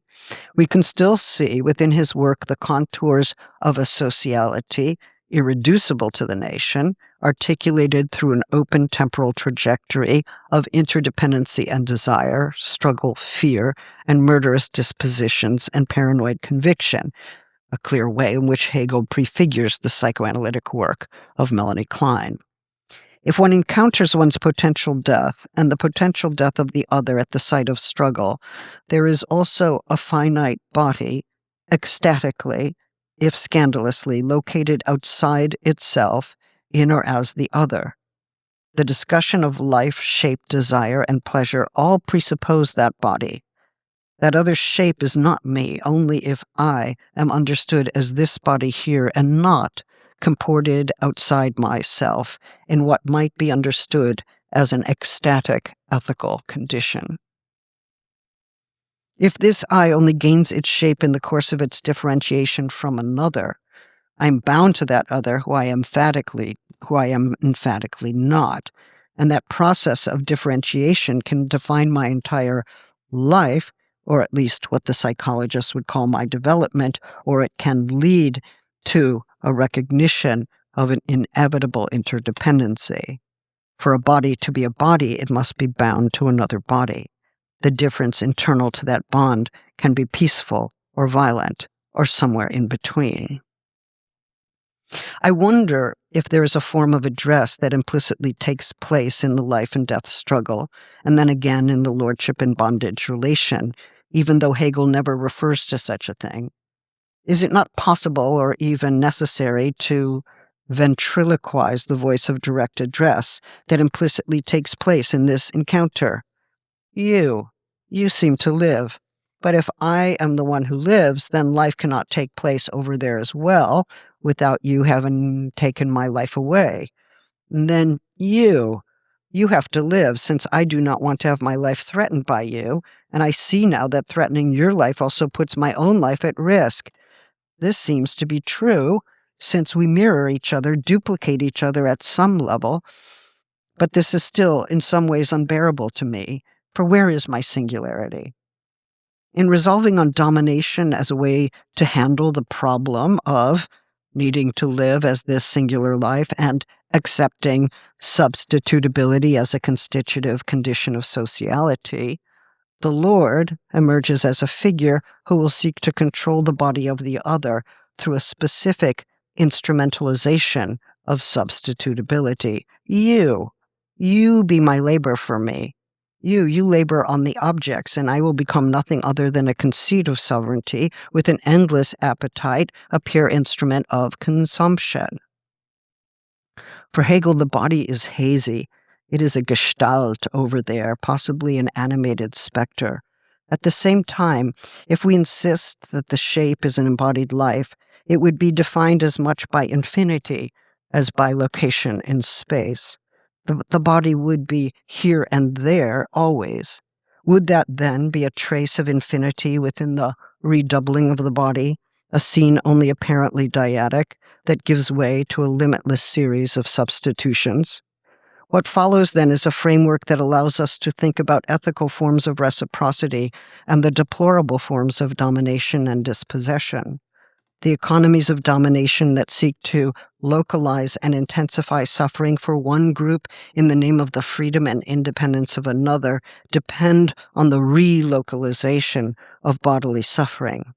Speaker 2: we can still see within his work the contours of a sociality irreducible to the nation, articulated through an open temporal trajectory of interdependency and desire, struggle, fear, and murderous dispositions and paranoid conviction, a clear way in which Hegel prefigures the psychoanalytic work of Melanie Klein. If one encounters one's potential death and the potential death of the other at the site of struggle, there is also a finite body, ecstatically, if scandalously, located outside itself, in or as the other. The discussion of life, shape, desire, and pleasure all presuppose that body. That other shape is not me, only if I am understood as this body here and not comported outside myself in what might be understood as an ecstatic ethical condition. If this I only gains its shape in the course of its differentiation from another, I'm bound to that other who I am emphatically not, and that process of differentiation can define my entire life, or at least what the psychologists would call my development, or it can lead to a recognition of an inevitable interdependency. For a body to be a body, it must be bound to another body. The difference internal to that bond can be peaceful or violent, or somewhere in between. I wonder if there is a form of address that implicitly takes place in the life and death struggle, and then again in the lordship and bondage relation, even though Hegel never refers to such a thing. Is it not possible or even necessary to ventriloquize the voice of direct address that implicitly takes place in this encounter? You seem to live. But if I am the one who lives, then life cannot take place over there as well, without you having taken my life away. And then you have to live, since I do not want to have my life threatened by you, and I see now that threatening your life also puts my own life at risk. This seems to be true, since we mirror each other, duplicate each other at some level, but this is still in some ways unbearable to me, for where is my singularity? in resolving on domination as a way to handle the problem of needing to live as this singular life and accepting substitutability as a constitutive condition of sociality, the Lord emerges as a figure who will seek to control the body of the other through a specific instrumentalization of substitutability. You be my labor for me. You labor on the objects, and I will become nothing other than a conceit of sovereignty with an endless appetite, a pure instrument of consumption. For Hegel, the body is hazy. It is a gestalt over there, possibly an animated specter. At the same time, if we insist that the shape is an embodied life, it would be defined as much by infinity as by location in space. The body would be here and there always. Would that then be a trace of infinity within the redoubling of the body, a scene only apparently dyadic that gives way to a limitless series of substitutions? What follows then is a framework that allows us to think about ethical forms of reciprocity and the deplorable forms of domination and dispossession. The economies of domination that seek to localize and intensify suffering for one group in the name of the freedom and independence of another depend on the relocalization of bodily suffering.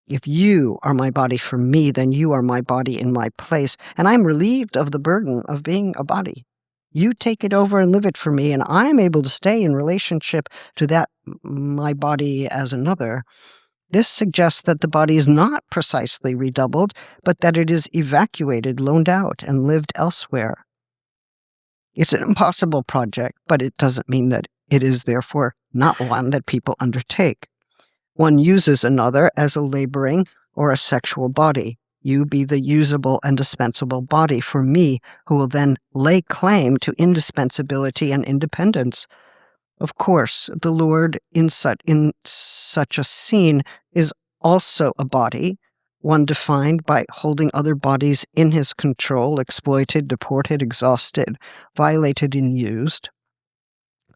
Speaker 2: If you are my body for me, then you are my body in my place, and I'm relieved of the burden of being a body. You take it over and live it for me, and I'm able to stay in relationship to that my body as another. This suggests that the body is not precisely redoubled, but that it is evacuated, loaned out, and lived elsewhere. It's an impossible project, but it doesn't mean that it is therefore not one that people undertake. One uses another as a laboring or a sexual body. You be the usable and dispensable body for me, who will then lay claim to indispensability and independence. Of course, the Lord in such a scene is also a body, one defined by holding other bodies in his control, exploited, deported, exhausted, violated, and used.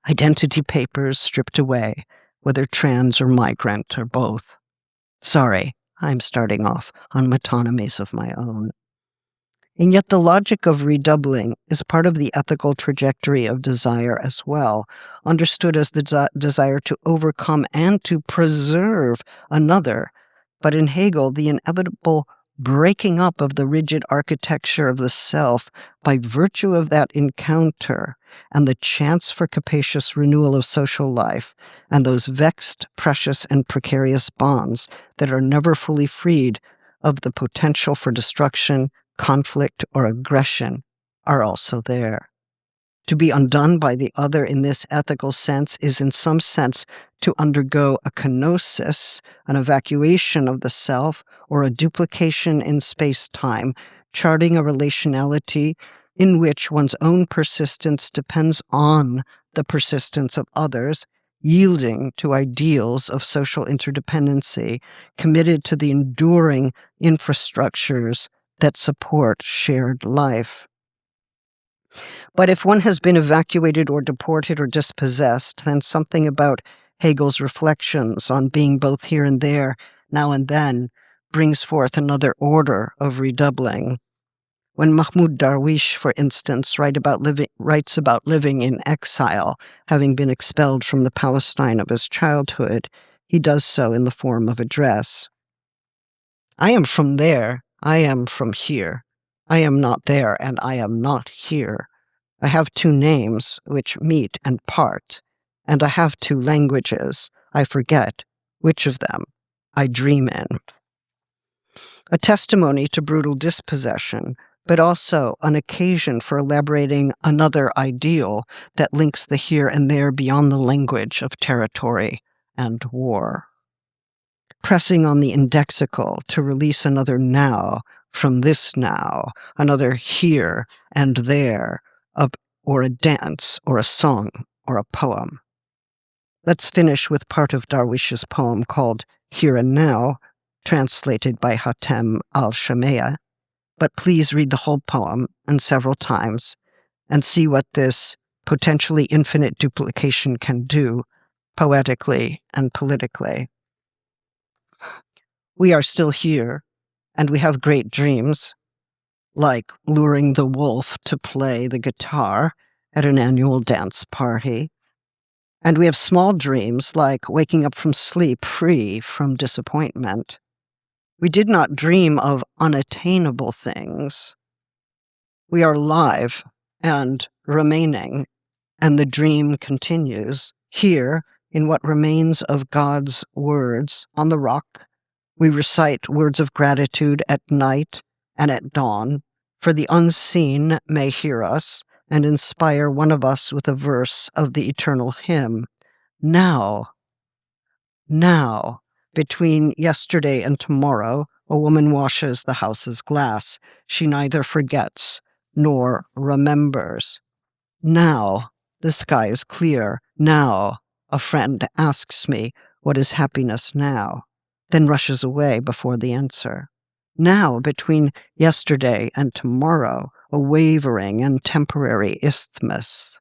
Speaker 2: Identity papers stripped away, whether trans or migrant or both. Sorry, I'm starting off on metonymies of my own. And yet the logic of redoubling is part of the ethical trajectory of desire as well, understood as the desire to overcome and to preserve another. But in Hegel, the inevitable breaking up of the rigid architecture of the self by virtue of that encounter and the chance for capacious renewal of social life and those vexed, precious, and precarious bonds that are never fully freed of the potential for destruction, conflict, or aggression are also there. To be undone by the other in this ethical sense is in some sense to undergo a kenosis, an evacuation of the self, or a duplication in space-time, charting a relationality in which one's own persistence depends on the persistence of others, yielding to ideals of social interdependency, committed to the enduring infrastructures that support shared life. But if one has been evacuated or deported or dispossessed, then something about Hegel's reflections on being both here and there, now and then, brings forth another order of redoubling. When Mahmoud Darwish, for instance, writes about living in exile, having been expelled from the Palestine of his childhood, he does so in the form of address. I am from there, I am from here. I am not there, and I am not here. I have two names which meet and part, and I have two languages. I forget which of them I dream in. A testimony to brutal dispossession, but also an occasion for elaborating another ideal that links the here and there beyond the language of territory and war. Pressing on the indexical to release another now from this now, another here and there, or a dance, or a song, or a poem. Let's finish with part of Darwish's poem called Here and Now, translated by Hatem al-Shameya. But please read the whole poem, and several times, and see what this potentially infinite duplication can do, poetically and politically. We are still here, and we have great dreams, like luring the wolf to play the guitar at an annual dance party. And we have small dreams, like waking up from sleep free from disappointment. We did not dream of unattainable things. We are alive and remaining, and the dream continues. Here, in what remains of God's words on the rock, we recite words of gratitude at night and at dawn, for the unseen may hear us and inspire one of us with a verse of the eternal hymn. Now, between yesterday and tomorrow, a woman washes the house's glass. She neither forgets nor remembers. Now, the sky is clear. Now, a friend asks me, what is happiness now? Then rushes away before the answer. Now, between yesterday and tomorrow, a wavering and temporary isthmus.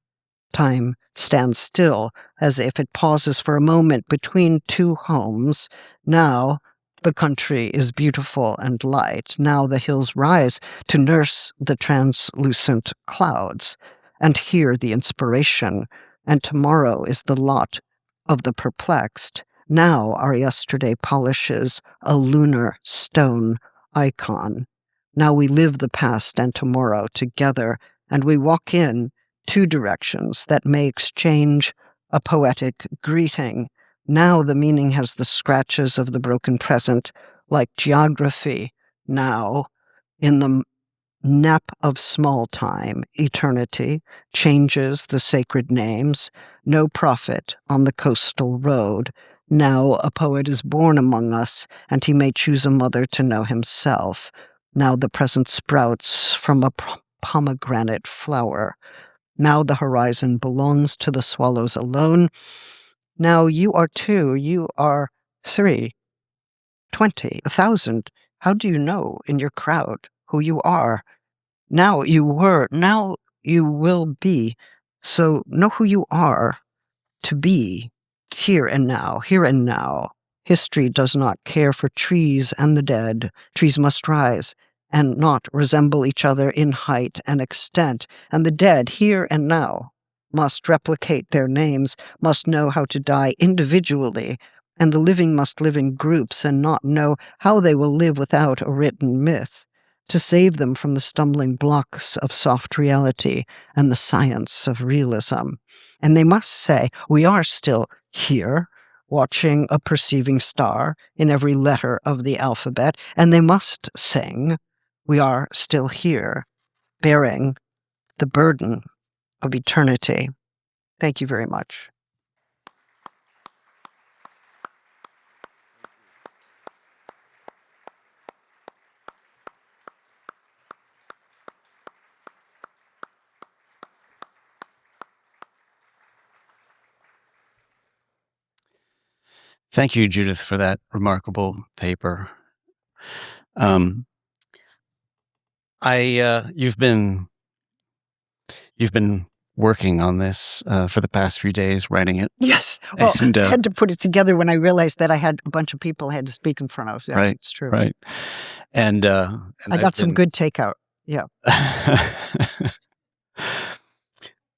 Speaker 2: Time stands still, as if it pauses for a moment between two homes. Now, the country is beautiful and light. Now the hills rise to nurse the translucent clouds and hear the inspiration. And tomorrow is the lot of the perplexed. Now our yesterday polishes a lunar stone icon. Now we live the past and tomorrow together, and we walk in two directions that may exchange a poetic greeting. Now the meaning has the scratches of the broken present, like geography. Now, in the nap of small time, eternity changes the sacred names. No prophet on the coastal road. Now a poet is born among us, and he may choose a mother to know himself. Now the present sprouts from a pomegranate flower. Now the horizon belongs to the swallows alone. Now you are 2, you are 3, 20, 1,000. How do you know in your crowd who you are? Now you were, now you will be. So know who you are to be, here and now, here and now. History does not care for trees and the dead. Trees must rise and not resemble each other in height and extent, and the dead, here and now, must replicate their names, must know how to die individually, and the living must live in groups and not know how they will live without a written myth, to save them from the stumbling blocks of soft reality and the science of realism. And they must say, we are still here, watching a perceiving star in every letter of the alphabet, and they must sing, we are still here, bearing the burden of eternity. Thank you very much.
Speaker 1: Thank you, Judith, for that remarkable paper. You've been working on this for the past few days, writing it.
Speaker 2: Yes. Well,
Speaker 1: And,
Speaker 2: I had to put it together when I realized that I had a bunch of people I had to speak in front of. Yeah,
Speaker 1: right,
Speaker 2: it's true.
Speaker 1: right. And
Speaker 2: I got some good takeout. Yeah.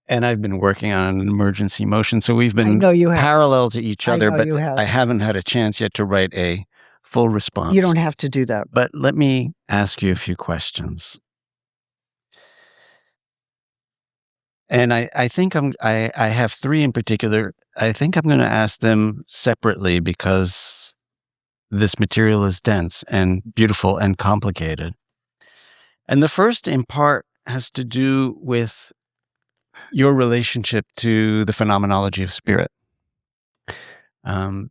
Speaker 1: And I've been working on an emergency motion, so we've
Speaker 2: I
Speaker 1: been
Speaker 2: know you have.
Speaker 1: parallel to each
Speaker 2: I
Speaker 1: other,
Speaker 2: know
Speaker 1: but
Speaker 2: you have.
Speaker 1: I haven't had a chance yet to write a full response.
Speaker 2: You don't have to do that.
Speaker 1: But let me ask you a few questions. And I think I have three in particular. I think I'm going to ask them separately because this material is dense and beautiful and complicated. And the first, in part, has to do with your relationship to the phenomenology of spirit.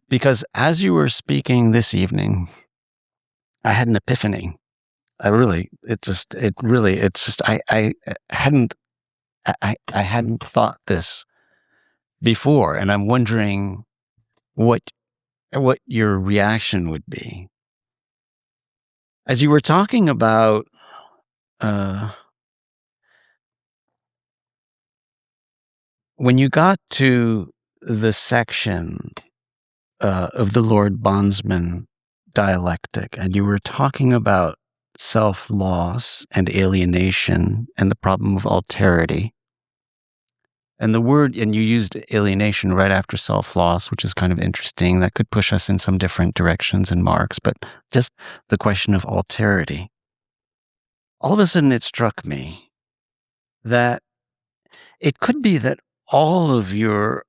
Speaker 1: Because as you were speaking this evening, I had an epiphany. I hadn't thought this before, and I'm wondering what your reaction would be. As you were talking about when you got to the section of the Lord Bondsman dialectic, and you were talking about self-loss and alienation and the problem of alterity. And you used alienation right after self-loss, which is kind of interesting. That could push us in some different directions in Marx, but just the question of alterity. All of a sudden it struck me that it could be that all of your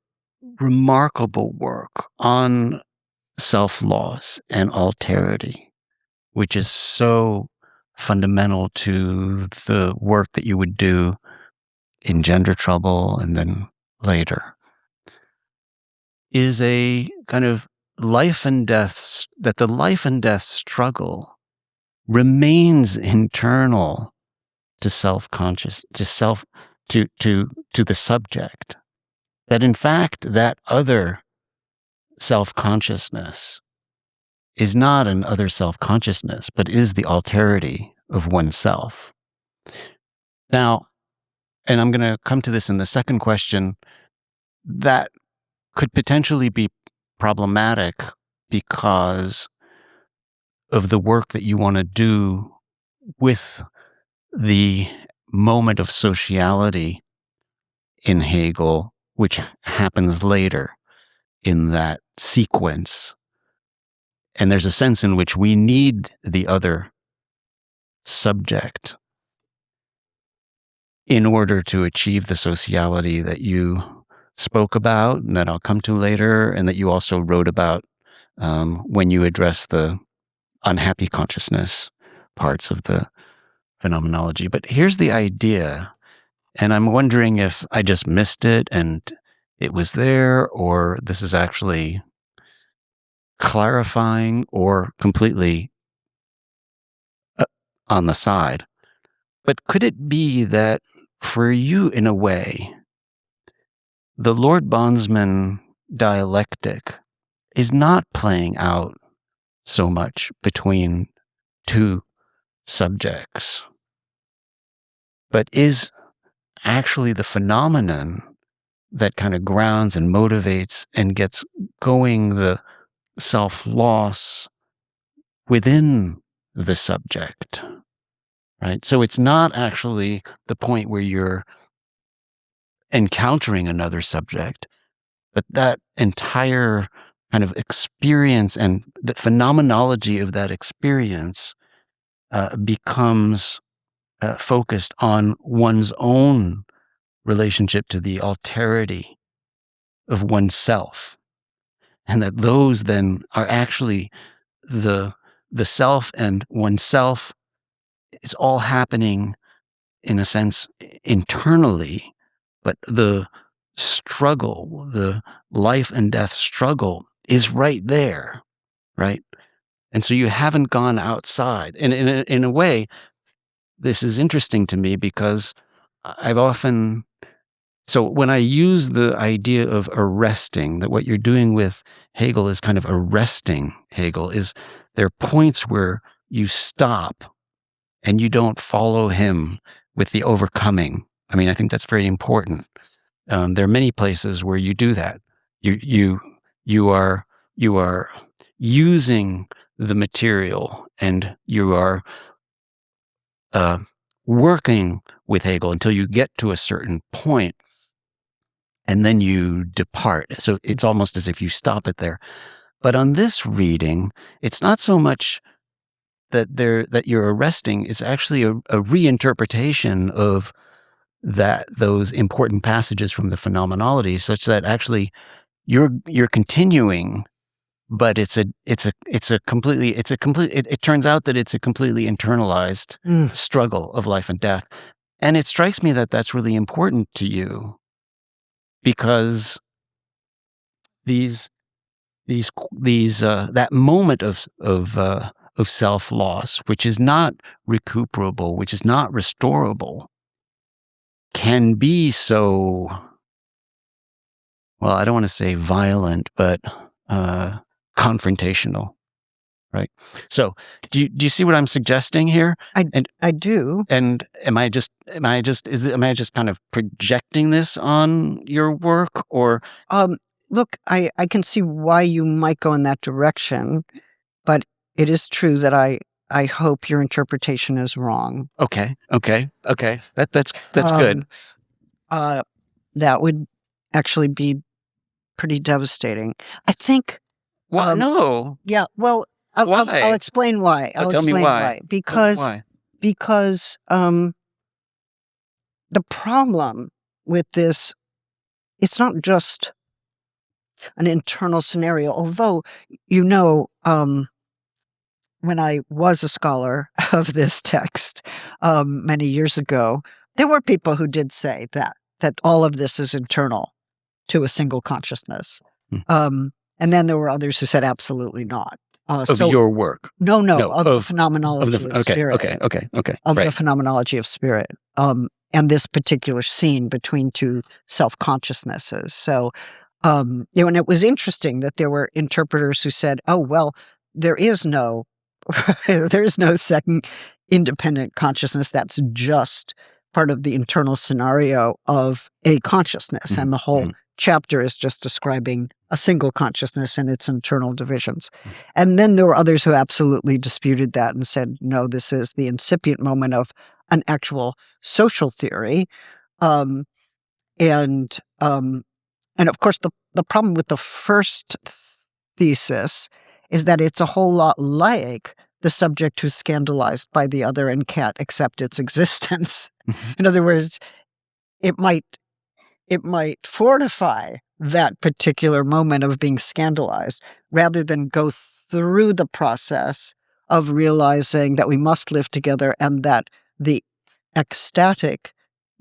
Speaker 1: remarkable work on self-loss and alterity, which is so fundamental to the work that you would do in Gender Trouble and then later, is a kind of life and death, that the life and death struggle remains internal to self-conscious, to the subject. That in fact, that other self-consciousness is not an other self-consciousness, but is the alterity of oneself. Now, and I'm going to come to this in the second question, that could potentially be problematic because of the work that you want to do with the moment of sociality in Hegel, which happens later in that sequence. And there's a sense in which we need the other subject in order to achieve the sociality that you spoke about and that I'll come to later, and that you also wrote about when you address the unhappy consciousness parts of the phenomenology. But here's the idea, and I'm wondering if I just missed it and it was there, or this is actually clarifying or completely on the side. But could it be that for you, in a way, the Lord Bondsman dialectic is not playing out so much between two subjects, but is actually the phenomenon that kind of grounds and motivates and gets going the self-loss within the subject, right? So it's not actually the point where you're encountering another subject, but that entire kind of experience and the phenomenology of that experience becomes focused on one's own relationship to the alterity of oneself, and that those then are actually the self and oneself. It's all happening in a sense internally, but the struggle, the life and death struggle, is right there, right? And so you haven't gone outside. And in a way, this is interesting to me because I've often, so when I use the idea of arresting, that what you're doing with Hegel is kind of arresting Hegel, is there are points where you stop and you don't follow him with the overcoming. I mean, I think that's very important. There are many places where you do that. You are using the material, and you are working with Hegel until you get to a certain point, and then you depart. So it's almost as if you stop it there. But on this reading, it's not so much that you're arresting. It's actually a reinterpretation of those important passages from the Phenomenology, such that actually you're continuing, but it turns out that it's a completely internalized struggle of life and death. And it strikes me that that's really important to you, because that moment of self-loss, which is not recuperable, which is not restorable, can be so, well, I don't want to say violent, but confrontational, right? So, do you see what I'm suggesting here?
Speaker 2: I do.
Speaker 1: And am I just kind of projecting this on your work, or?
Speaker 2: Look, I can see why you might go in that direction, but it is true that I hope your interpretation is wrong.
Speaker 1: Okay. That's good.
Speaker 2: That would actually be pretty devastating. I think.
Speaker 1: Why? No.
Speaker 2: Yeah. Well, I'll
Speaker 1: Why?
Speaker 2: explain why. I'll
Speaker 1: Tell me
Speaker 2: explain
Speaker 1: why.
Speaker 2: why.
Speaker 1: Why?
Speaker 2: Because the problem with this, it's not just an internal scenario. Although, when I was a scholar of this text many years ago, there were people who did say that all of this is internal to a single consciousness. And then there were others who said absolutely not.
Speaker 1: Of your work?
Speaker 2: No, of the phenomenology of spirit.
Speaker 1: Okay.
Speaker 2: Of
Speaker 1: Right.
Speaker 2: the phenomenology of spirit. And this particular scene between two self-consciousnesses. So, and it was interesting that there were interpreters who said, oh, well, there is no second independent consciousness. That's just part of the internal scenario of a consciousness. And the whole chapter is just describing a single consciousness and its internal divisions. And then there were others who absolutely disputed that and said, no, this is the incipient moment of an actual social theory. And of course, the problem with the first thesis is that it's a whole lot like the subject who's scandalized by the other and can't accept its existence. In other words, it might fortify that particular moment of being scandalized rather than go through the process of realizing that we must live together and that the ecstatic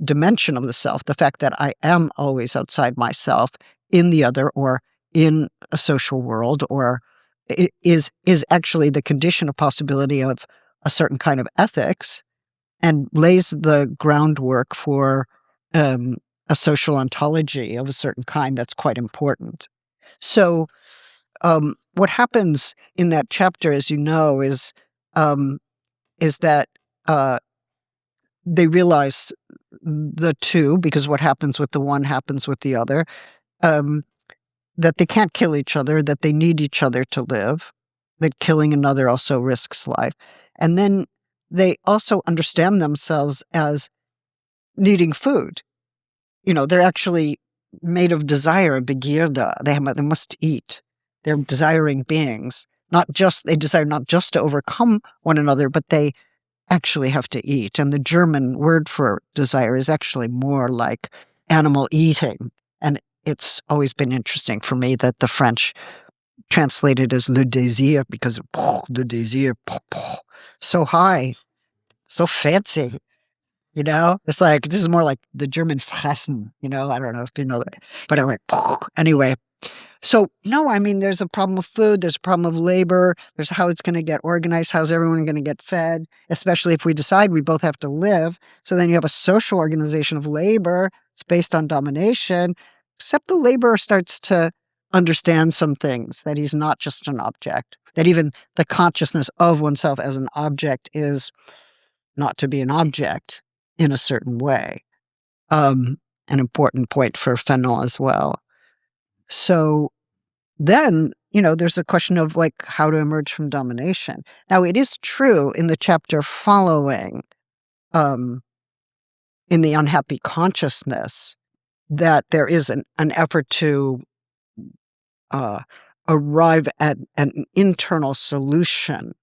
Speaker 2: dimension of the self, the fact that I am always outside myself in the other or in a social world, or is actually the condition of possibility of a certain kind of ethics and lays the groundwork for a social ontology of a certain kind that's quite important. So what happens in that chapter, as you know, is that they realize the two, because what happens with the one happens with the other, that they can't kill each other, that they need each other to live, that killing another also risks life. And then they also understand themselves as needing food. They're actually made of desire, begeerde. They must eat. They're desiring beings. They desire not just to overcome one another, but they actually have to eat. And the German word for desire is actually more like animal eating. And it's always been interesting for me that the French translated as le désir, because le désir, so high, so fancy. It's like, this is more like the German fressen, I don't know if you know that, but I'm like, anyway. So, no, I mean, there's a problem of food, there's a problem of labor, there's how it's going to get organized, how's everyone going to get fed, especially if we decide we both have to live. So then you have a social organization of labor, it's based on domination, except the laborer starts to understand some things, that he's not just an object, that even the consciousness of oneself as an object is not to be an object in a certain way. An important point for Fanon as well. So then, there's a question of how to emerge from domination. Now, it is true in the chapter following, in the unhappy consciousness, that there is an effort to arrive at an internal solution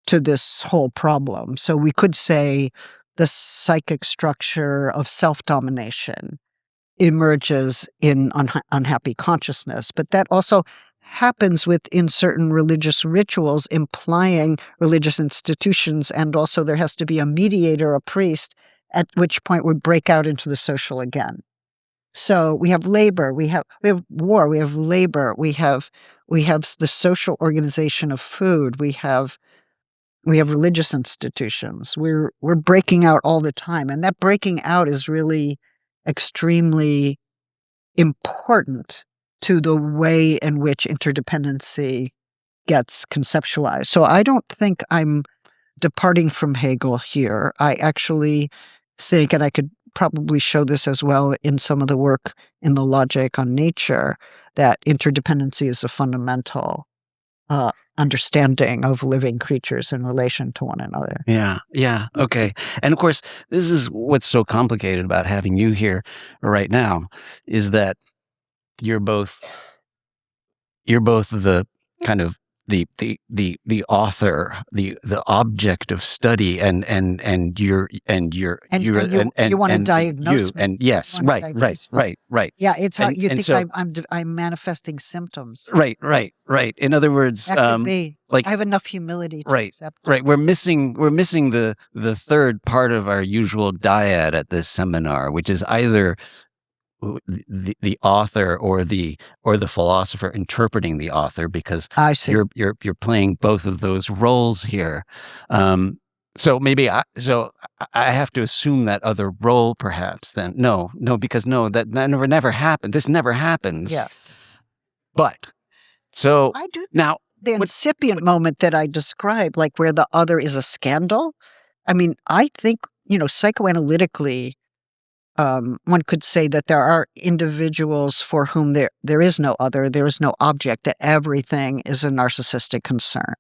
Speaker 2: to this whole problem. So we could say the psychic structure of self-domination emerges in unhappy consciousness, but that also happens within certain religious rituals, implying religious institutions, and also there has to be a mediator, a priest, at which point we break out into the social again. So we have labor, we have war, we have labor, we have the social organization of food, we have religious institutions. We're breaking out all the time, and that breaking out is really extremely important to the way in which interdependency gets conceptualized. So I don't think I'm departing from Hegel here. I actually think, and I could probably show this as well in some of the work in the Logic on Nature, that interdependency is a fundamental understanding of living creatures in relation to one another.
Speaker 1: Yeah. Okay. And of course, this is what's so complicated about having you here right now, is that you're both the kind of the author, the object of study, and you
Speaker 2: want to diagnose me.
Speaker 1: and yes,
Speaker 2: You wanna diagnose me.
Speaker 1: right.
Speaker 2: Yeah, it's hard. You
Speaker 1: And
Speaker 2: think
Speaker 1: so,
Speaker 2: I'm manifesting symptoms.
Speaker 1: right. In other words,
Speaker 2: That could be.
Speaker 1: like,
Speaker 2: I have enough humility to accept it.
Speaker 1: right. We're missing the third part of our usual dyad at this seminar, which is either the author or the philosopher interpreting the author, because
Speaker 2: I see.
Speaker 1: you're playing both of those roles here. So maybe I have to assume that other role, perhaps. Then no, because that never happened. This never happens.
Speaker 2: Yeah.
Speaker 1: But so
Speaker 2: I do think
Speaker 1: now
Speaker 2: the incipient moment that I described, like where the other is a scandal. I mean, I think, psychoanalytically, one could say that there are individuals for whom there is no other, there is no object, that everything is a narcissistic concern,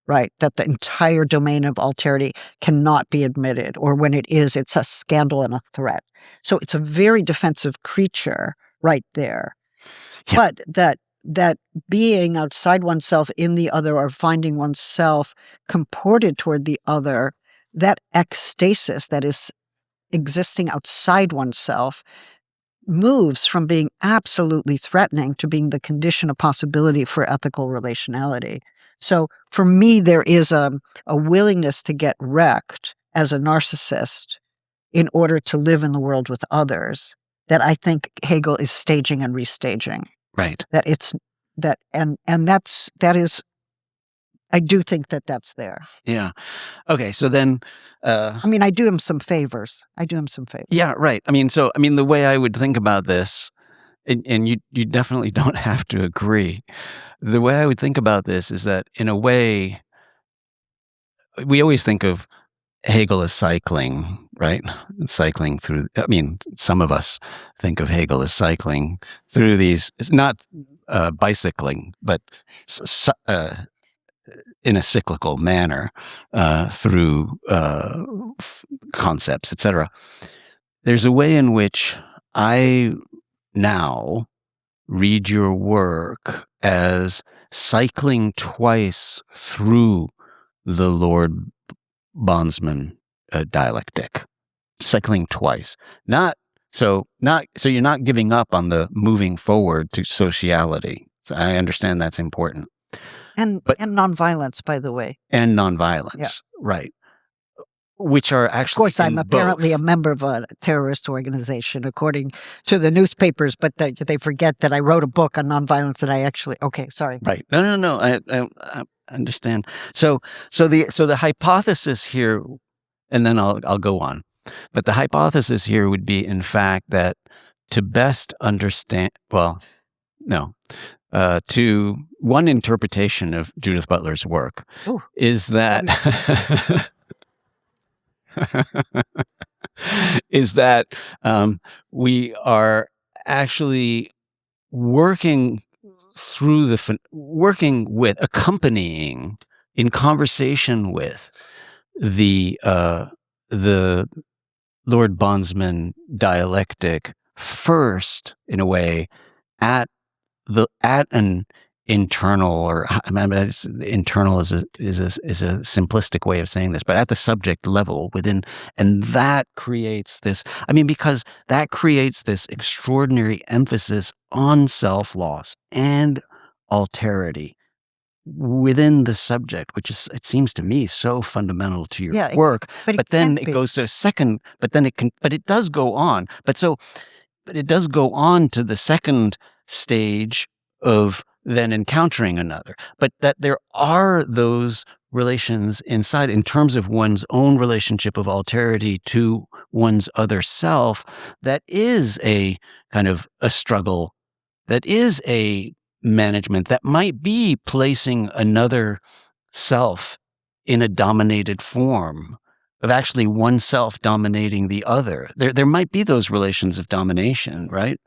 Speaker 2: right? That the entire domain of alterity cannot be admitted, or when it is, it's a scandal and a threat. So it's a very defensive creature right there.
Speaker 1: Yeah.
Speaker 2: But that being outside oneself in the other, or finding oneself comported toward the other, that ecstasis that is existing outside oneself moves from being absolutely threatening to being the condition of possibility for ethical relationality. So for me, there is a willingness to get wrecked as a narcissist in order to live in the world with others that I think Hegel is staging and restaging.
Speaker 1: Right.
Speaker 2: That it's that and that is, I do think that that's there.
Speaker 1: Yeah. Okay. So then,
Speaker 2: I mean, I do him some favors.
Speaker 1: Yeah. Right. I mean, the way I would think about this, and you definitely don't have to agree. The way I would think about this is that, in a way, we always think of Hegel as cycling, right? Cycling through. I mean, some of us think of Hegel as cycling through these. It's not bicycling, but in a cyclical manner through concepts, etc. There's a way in which I now read your work as cycling twice through the Lord Bondsman dialectic. Cycling twice. So you're not giving up on the moving forward to sociality. So I understand that's important.
Speaker 2: And nonviolence, by the way.
Speaker 1: And nonviolence, right. Which are actually,
Speaker 2: of course, I'm apparently a member of a terrorist organization, according to the newspapers, but they forget that I wrote a book on nonviolence that I actually. Okay, sorry.
Speaker 1: Right. No. I understand. So the hypothesis here, and then I'll go on. But the hypothesis here would be, in fact, that to best understand, to one interpretation of Judith Butler's work is that we are actually accompanying in conversation with the Lord Bondsman dialectic first, in a way, at an internal, or internal is a simplistic way of saying this, but at the subject level within, and that creates this. I mean, because that creates this extraordinary emphasis on self-loss and alterity within the subject, which is, it seems to me, so fundamental to your work. But then it goes to a second. But it does go on. But it does go on to the second stage of then encountering another. But that there are those relations inside, in terms of one's own relationship of alterity to one's other self, that is a kind of a struggle, that is a management, that might be placing another self in a dominated form, of actually one self dominating the other. There might be those relations of domination, right?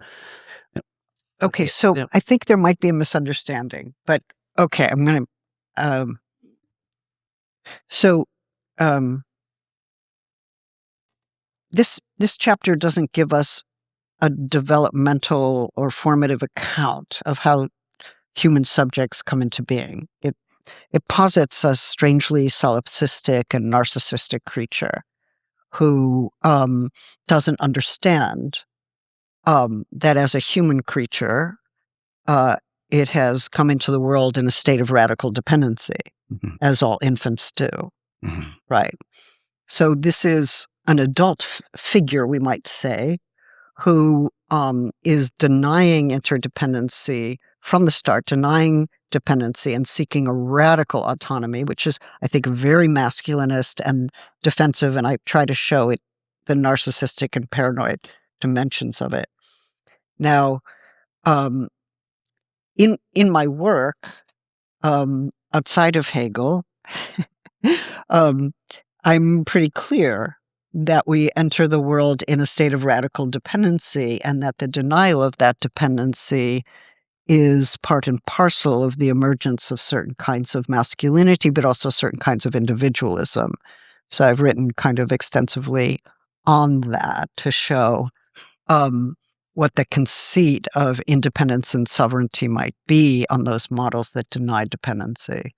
Speaker 2: Okay, so I think there might be a misunderstanding, but okay, I'm going to So this chapter doesn't give us a developmental or formative account of how human subjects come into being. It posits a strangely solipsistic and narcissistic creature who doesn't understand that as a human creature, it has come into the world in a state of radical dependency, as all infants do. Right. So this is an adult figure, we might say, who is denying interdependency from the start, denying dependency and seeking a radical autonomy, which is, I think, very masculinist and defensive, and I try to show it, the narcissistic and paranoid dimensions of it. Now, in my work, outside of Hegel, I'm pretty clear that we enter the world in a state of radical dependency, and that the denial of that dependency is part and parcel of the emergence of certain kinds of masculinity, but also certain kinds of individualism. So I've written kind of extensively on that to show what the conceit of independence and sovereignty might be on those models that deny dependency.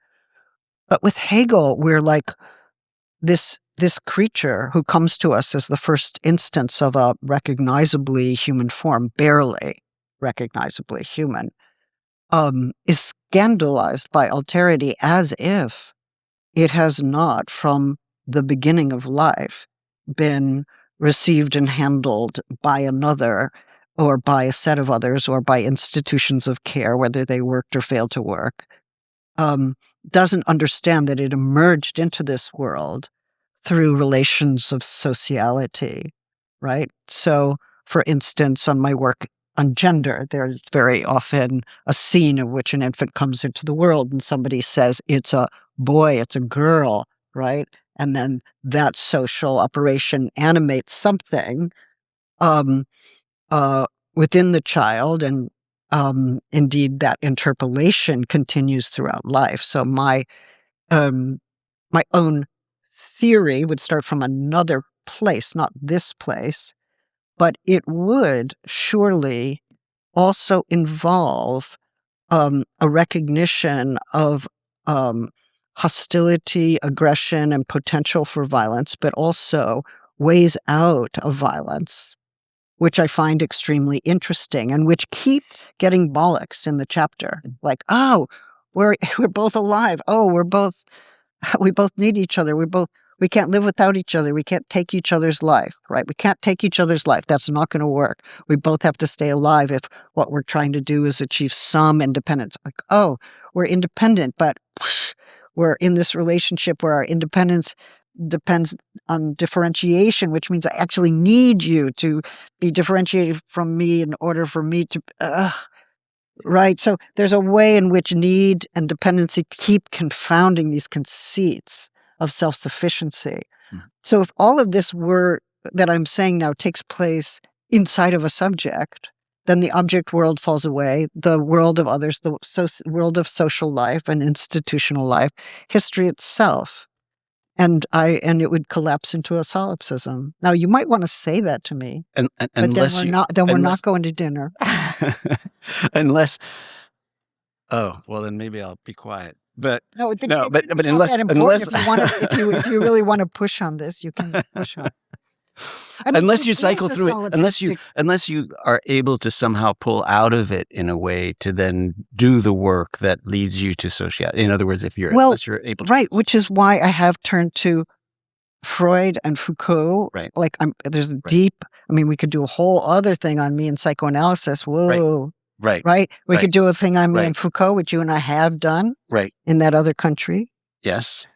Speaker 2: But with Hegel, we're like this creature who comes to us as the first instance of a recognizably human form, barely recognizably human, is scandalized by alterity as if it has not, from the beginning of life, been received and handled by another, or by a set of others, or by institutions of care, whether they worked or failed to work. Doesn't understand that it emerged into this world through relations of sociality, right? So, for instance, on my work on gender, there's very often a scene in which an infant comes into the world and somebody says, it's a boy, it's a girl, right? And then that social operation animates something within the child, and indeed that interpolation continues throughout life. So my own theory would start from another place, not this place, but it would surely also involve a recognition of hostility, aggression, and potential for violence, but also ways out of violence, which I find extremely interesting and which keep getting bollocks in the chapter. Like, oh, we're both alive. Oh, we both need each other. We can't live without each other. We can't take each other's life, right? We can't take each other's life. That's not going to work. We both have to stay alive if what we're trying to do is achieve some independence. Like, oh, we're independent, but we're in this relationship where our independence depends on differentiation, which means I actually need you to be differentiated from me in order for me to... Right. So there's a way in which need and dependency keep confounding these conceits of self-sufficiency. So if all of this that I'm saying now takes place inside of a subject, then the object world falls away, the world of others, the world of social life and institutional life, history itself. And it would collapse into a solipsism. Now, you might want to say that to me, but then we're not going to dinner.
Speaker 1: Unless, then maybe I'll be quiet. But
Speaker 2: but
Speaker 1: unless
Speaker 2: if you really want to push on this, you can push on. I mean,
Speaker 1: unless you cycle through it, unless you are able to somehow pull out of it in a way to then do the work that leads you to sociality. In other words, unless you're able to.
Speaker 2: Right, which is why I have turned to Freud and Foucault.
Speaker 1: Right.
Speaker 2: Like there's a deep, I mean, we could do a whole other thing on me in psychoanalysis. Whoa. Right. We could do a thing on me in Foucault, which you and I have done.
Speaker 1: Right.
Speaker 2: In that other country.
Speaker 1: Yes.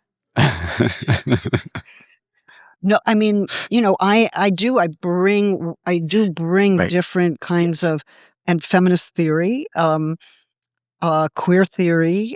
Speaker 2: No, I mean, I do bring different kinds of, and feminist theory, queer theory,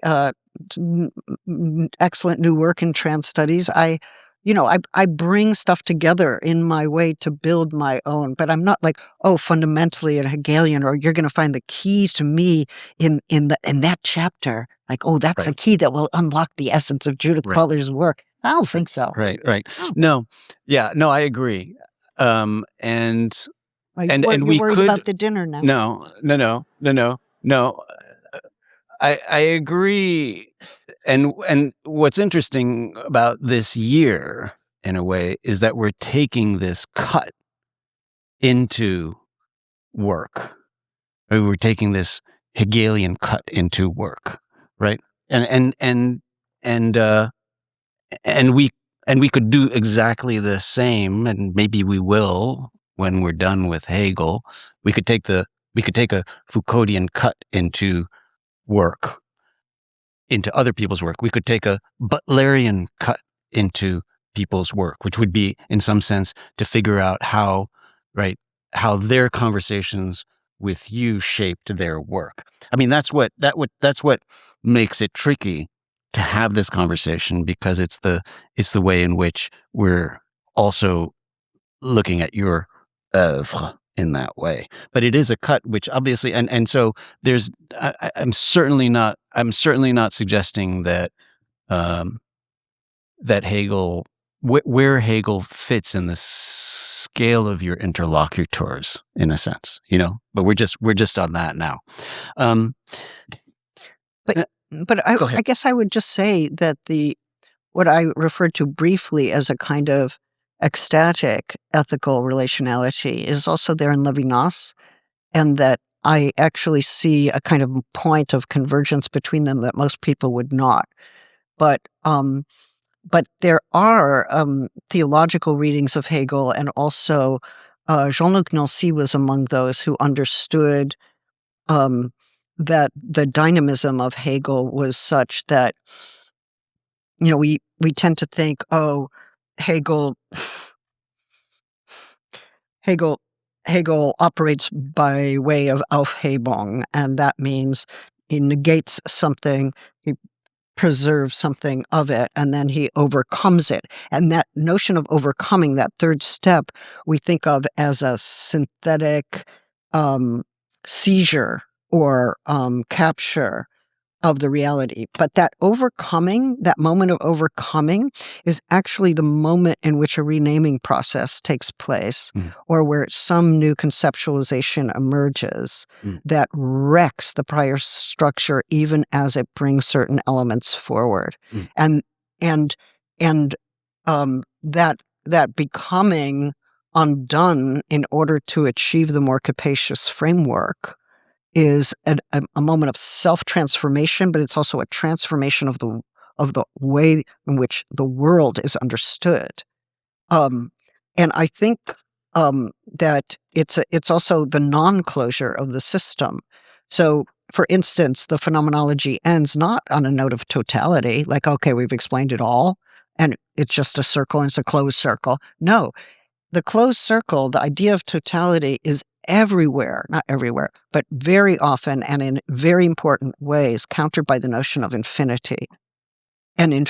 Speaker 2: excellent new work in trans studies. I I bring stuff together in my way to build my own, but I'm not like, oh, fundamentally a Hegelian, or you're going to find the key to me in that chapter. Like, oh, that's the
Speaker 1: Right.
Speaker 2: key that will unlock the essence of Judith
Speaker 1: Right.
Speaker 2: Butler's work. I don't think so.
Speaker 1: Right.
Speaker 2: Oh.
Speaker 1: No, yeah, no, I agree. And
Speaker 2: You're
Speaker 1: we
Speaker 2: worried
Speaker 1: could
Speaker 2: about the dinner now.
Speaker 1: no. I agree. And what's interesting about this year, in a way, is that we're taking this cut into work. We're taking this Hegelian cut into work, right? And we could do exactly the same, and maybe we will when we're done with Hegel. We could take a Foucauldian cut into work, into other people's work. We could take a Butlerian cut into people's work, which would be, in some sense, to figure out how their conversations with you shaped their work. I mean, that's what makes it tricky to have this conversation, because it's the way in which we're also looking at your oeuvre in that way. But it is a cut, which obviously, and so there's. I'm certainly not suggesting that that Hegel, where Hegel fits in the scale of your interlocutors, in a sense, But we're just on that now.
Speaker 2: But
Speaker 1: Go ahead.
Speaker 2: I guess I would just say that what I referred to briefly as a kind of ecstatic ethical relationality is also there in Levinas, and that I actually see a kind of point of convergence between them that most people would not. But there are theological readings of Hegel, and also Jean-Luc Nancy was among those who understood that the dynamism of Hegel was such that, we tend to think, oh, Hegel operates by way of Aufhebung, and that means he negates something, he preserves something of it, and then he overcomes it. And that notion of overcoming, that third step, we think of as a synthetic seizure or capture of the reality. But that overcoming, that moment of overcoming, is actually the moment in which a renaming process takes place, or where some new conceptualization emerges that wrecks the prior structure, even as it brings certain elements forward. And that becoming undone in order to achieve the more capacious framework is a moment of self-transformation, but it's also a transformation of the way in which the world is understood. And I think that it's also the non-closure of the system. So, for instance, the phenomenology ends not on a note of totality, like, okay, we've explained it all, and it's just a circle, and it's a closed circle. No, the closed circle, the idea of totality, is everywhere, not everywhere, but very often and in very important ways countered by the notion of infinity. And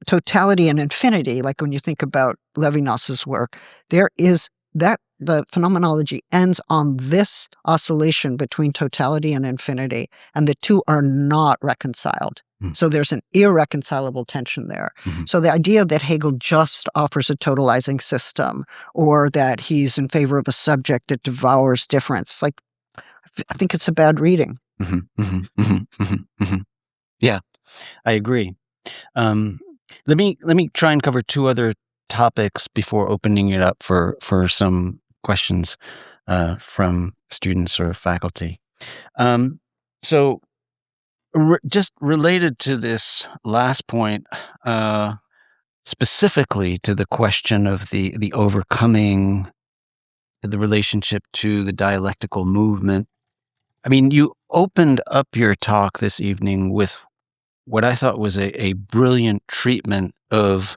Speaker 2: totality and infinity, like when you think about Levinas's work, there is that the phenomenology ends on this oscillation between totality and infinity, and the two are not reconciled. So there's an irreconcilable tension there. So the idea that Hegel just offers a totalizing system, or that he's in favor of a subject that devours difference, like, I think it's a bad reading.
Speaker 1: Yeah, I agree. Let me try and cover two other topics before opening it up for some questions from students or faculty. So just related to this last point, specifically to the question of the overcoming, the relationship to the dialectical movement. I mean, you opened up your talk this evening with what I thought was a brilliant treatment of,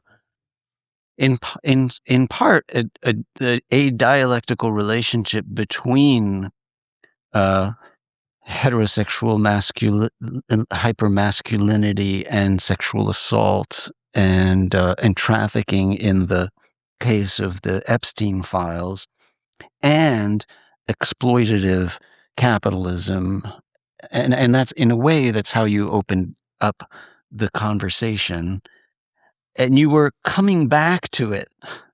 Speaker 1: in part, a dialectical relationship between heterosexual hypermasculinity and sexual assault, and trafficking in the case of the Epstein files, and exploitative capitalism. And that's, in a way, that's how you opened up the conversation. And you were coming back to it.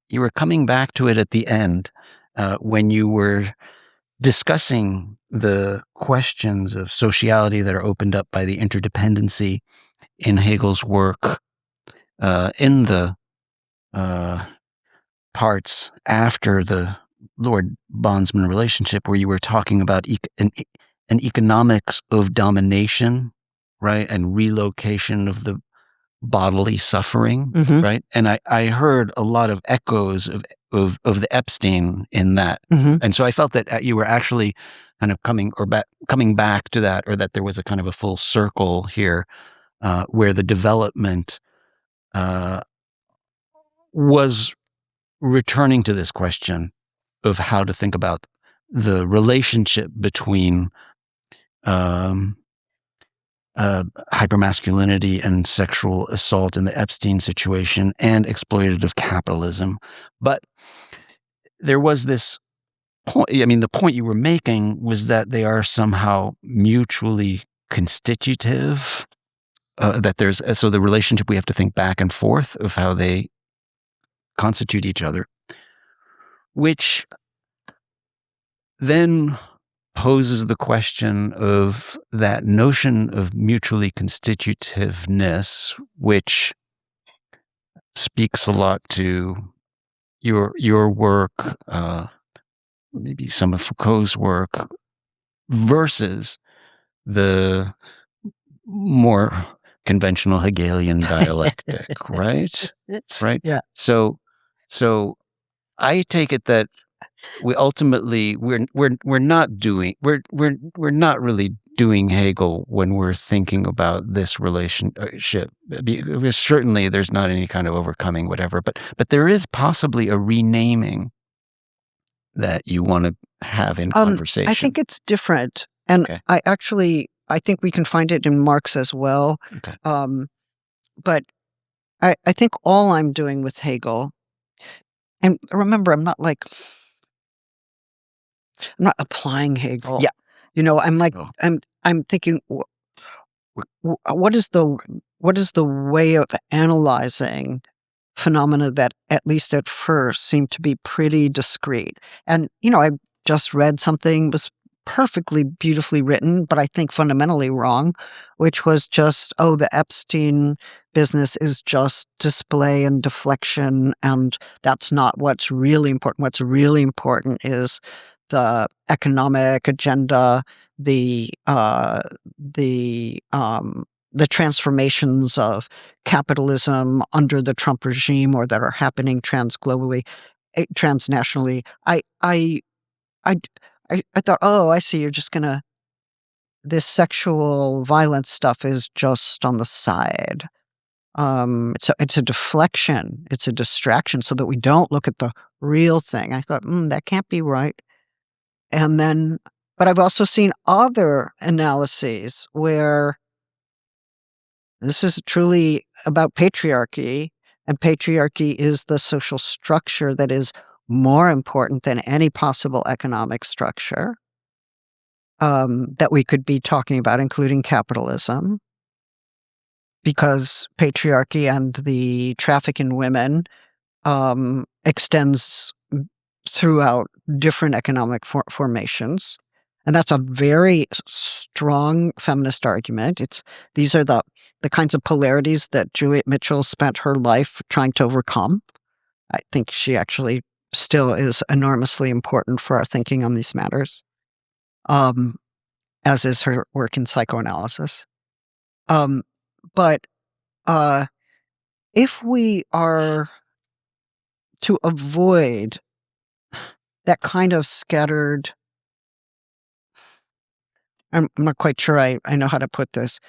Speaker 1: You were coming back to it at the end when you were discussing the questions of sociality that are opened up by the interdependency in Hegel's work in the parts after the Lord Bondsman relationship, where you were talking about an economics of domination, right, and relocation of the bodily suffering, right? And I heard a lot of echoes of the Epstein in that, and so I felt that you were actually kind of coming back to that, or that there was a kind of a full circle here, where the development was returning to this question of how to think about the relationship between hypermasculinity and sexual assault in the Epstein situation and exploitative capitalism. But there was this point, I mean, the point you were making was that they are somehow mutually constitutive, that there's, so the relationship, we have to think back and forth of how they constitute each other, which then poses the question of that notion of mutually constitutiveness, which speaks a lot to your work, maybe some of Foucault's work, versus the more conventional Hegelian dialectic, right? Right?
Speaker 2: Yeah.
Speaker 1: So I take it that we ultimately we're not really doing Hegel when we're thinking about this relationship, because certainly there's not any kind of overcoming whatever, but there is possibly a renaming that you want to have in conversation.
Speaker 2: I think it's different, and
Speaker 1: Okay.
Speaker 2: I think we can find it in Marx as well.
Speaker 1: Okay.
Speaker 2: But I think all I'm doing with Hegel, and remember, I'm not applying Hegel.
Speaker 1: Yeah.
Speaker 2: You know, I'm like,
Speaker 1: Oh.
Speaker 2: I'm thinking, what is the way of analyzing phenomena that, at least at first, seem to be pretty discrete? And, I just read something was perfectly beautifully written, but I think fundamentally wrong, which was just, the Epstein business is just display and deflection, and that's not what's really important. What's really important is the economic agenda, the transformations of capitalism under the Trump regime, or that are happening transnationally. I thought, I see. You're just gonna. This sexual violence stuff is just on the side. It's a deflection. It's a distraction, so that we don't look at the real thing. I thought, that can't be right. And then, but I've also seen other analyses where this is truly about patriarchy, and patriarchy is the social structure that is more important than any possible economic structure that we could be talking about, including capitalism, because patriarchy and the traffic in women extends throughout different economic formations. And that's a very strong feminist argument. These are the kinds of polarities that Juliet Mitchell spent her life trying to overcome. I think she actually still is enormously important for our thinking on these matters, as is her work in psychoanalysis. But if we are to avoid that kind of scattered, I'm not quite sure I know how to put this.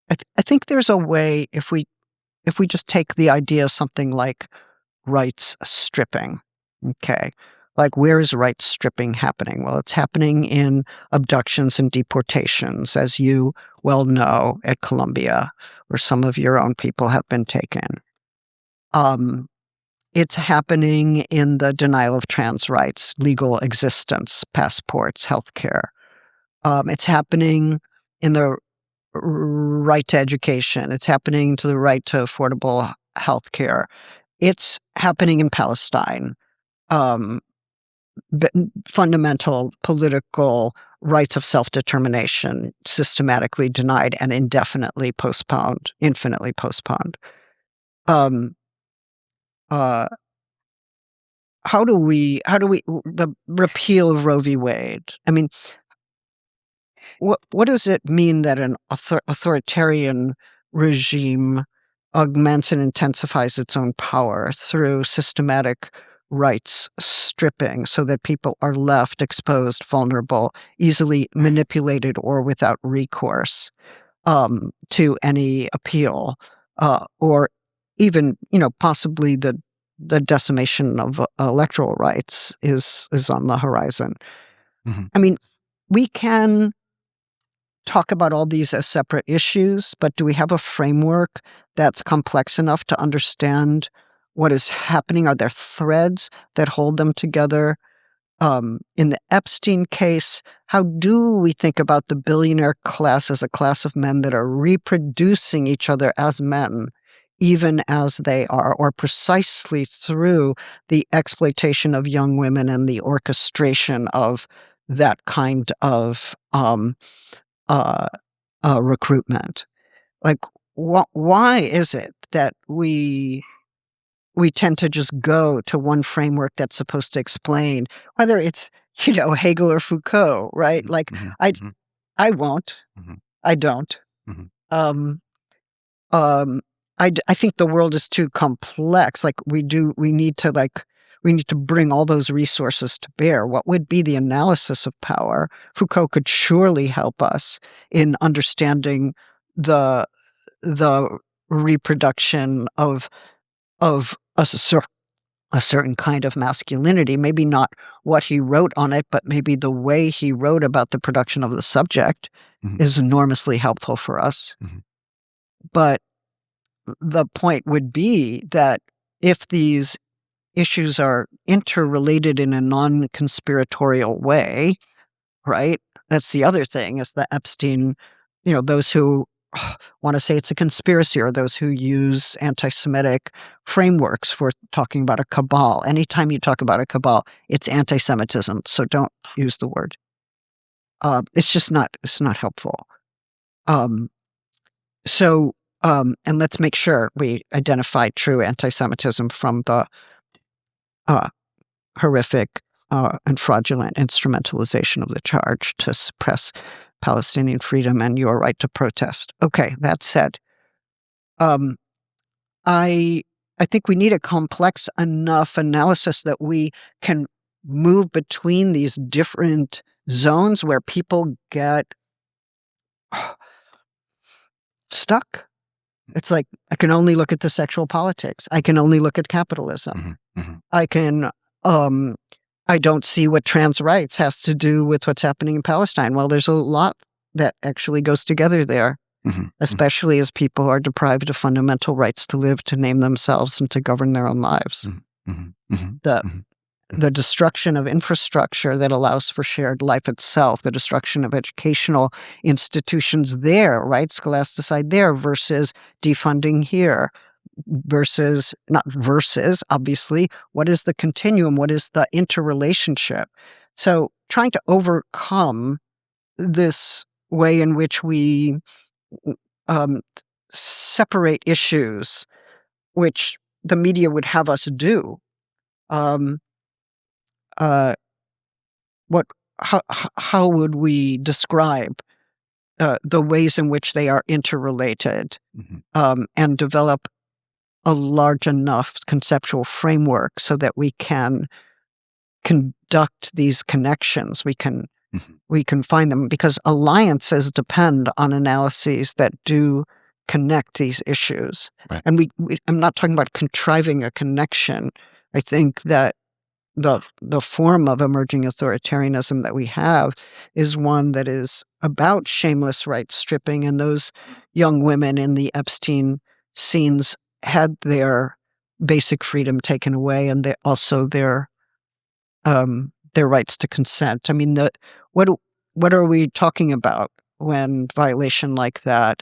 Speaker 2: I think there's a way, if we just take the idea of something like rights stripping. Okay. Like, where is rights stripping happening? Well, it's happening in abductions and deportations, as you well know, at Columbia, where some of your own people have been taken. It's happening in the denial of trans rights, legal existence, passports, healthcare. It's happening in the right to education. It's happening to the right to affordable healthcare. It's happening in Palestine. Fundamental political rights of self-determination systematically denied and indefinitely postponed, infinitely postponed. Um, uh, how do we the repeal of Roe v. Wade? I mean, what does it mean that an authoritarian regime augments and intensifies its own power through systematic rights stripping so that people are left exposed, vulnerable, easily manipulated, or without recourse to any appeal, or even, possibly the decimation of electoral rights is on the horizon. I mean, we can talk about all these as separate issues, but do we have a framework that's complex enough to understand what is happening? Are there threads that hold them together? In the Epstein case, how do we think about the billionaire class as a class of men that are reproducing each other as men, even as they are, or precisely through the exploitation of young women and the orchestration of that kind of uh, recruitment? Like, why is it that we tend to just go to one framework that's supposed to explain whether it's, Hegel or Foucault, right? Like, I won't, I don't. Um, I think the world is too complex. Like, we need to bring all those resources to bear. What would be the analysis of power? Foucault could surely help us in understanding the reproduction of a certain kind of masculinity, maybe not what he wrote on it, but maybe the way he wrote about the production of the subject is enormously helpful for us. But the point would be that if these issues are interrelated in a non-conspiratorial way, right? That's the other thing, is the Epstein, those who want to say it's a conspiracy, or those who use anti-Semitic frameworks for talking about a cabal. Anytime you talk about a cabal, it's anti-Semitism, so don't use the word. It's not helpful. And let's make sure we identify true anti-Semitism from the horrific and fraudulent instrumentalization of the charge to suppress Palestinian freedom and your right to protest. Okay, that said, I think we need a complex enough analysis that we can move between these different zones where people get stuck. It's like, I can only look at the sexual politics. I can only look at capitalism. I can, I don't see what trans rights has to do with what's happening in Palestine. Well, there's a lot that actually goes together there, especially as people are deprived of fundamental rights to live, to name themselves, and to govern their own lives. The destruction of infrastructure that allows for shared life itself, the destruction of educational institutions there, right? Scholasticide there versus defunding here. Obviously, what is the continuum? What is the interrelationship? So trying to overcome this way in which we separate issues, which the media would have us do. How would we describe the ways in which they are interrelated, and develop a large enough conceptual framework so that we can conduct these connections? We can find them, because alliances depend on analyses that do connect these issues.
Speaker 1: Right.
Speaker 2: And I'm not talking about contriving a connection. I think that the form of emerging authoritarianism that we have is one that is about shameless right stripping, and those young women in the Epstein scenes had their basic freedom taken away, and also their rights to consent. I mean, what are we talking about when violation like that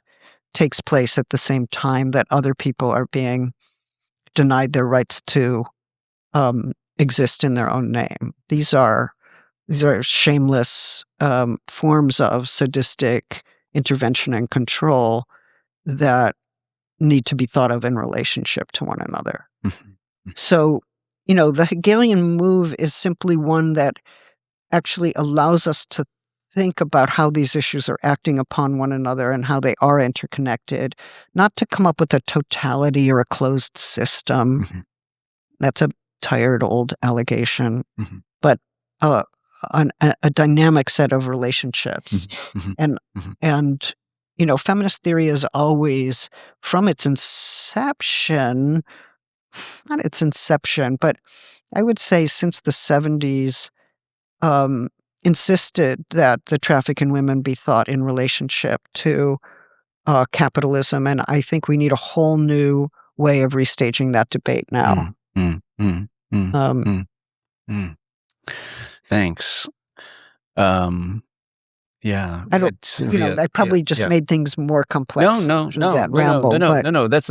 Speaker 2: takes place at the same time that other people are being denied their rights to exist in their own name? These are shameless forms of sadistic intervention and control that need to be thought of in relationship to one another. So, the Hegelian move is simply one that actually allows us to think about how these issues are acting upon one another and how they are interconnected, not to come up with a totality or a closed system. That's a tired old allegation, but a dynamic set of relationships. And feminist theory is always, from its inception, not its inception, but I would say since the 70s, insisted that the traffic in women be thought in relationship to capitalism. And I think we need a whole new way of restaging that debate now.
Speaker 1: Thanks. Yeah,
Speaker 2: I don't. I probably just made things more complex.
Speaker 1: No. That's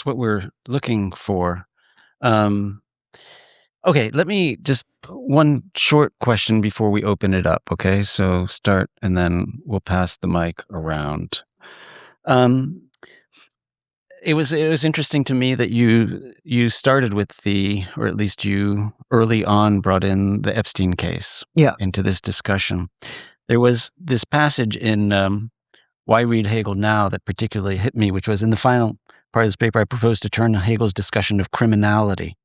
Speaker 1: what we're looking for. Okay, let me just one short question before we open it up. Okay, so start, and then we'll pass the mic around. It was interesting to me that you started with or at least you early on brought in the Epstein case into this discussion. There was this passage in Why Read Hegel Now that particularly hit me, which was in the final part of this paper. I proposed to turn to Hegel's discussion of criminality,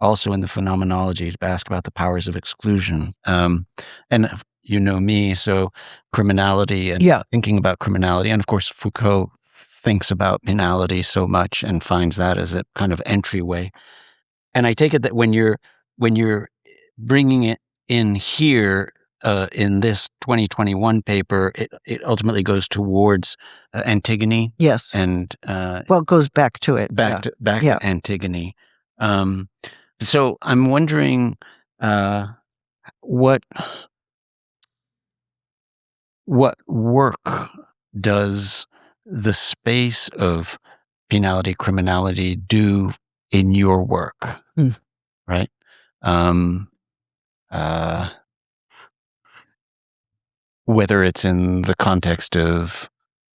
Speaker 1: also in the Phenomenology, to ask about the powers of exclusion. And you know me, so criminality and thinking about criminality, and of course Foucault thinks about penality so much and finds that as a kind of entryway. And I take it that when you're bringing it in here in this 2021 paper, it ultimately goes towards Antigone.
Speaker 2: Yes.
Speaker 1: And
Speaker 2: it goes back to it.
Speaker 1: Back to Antigone. So I'm wondering what work does the space of penality, criminality do in your work, right? Whether it's in the context of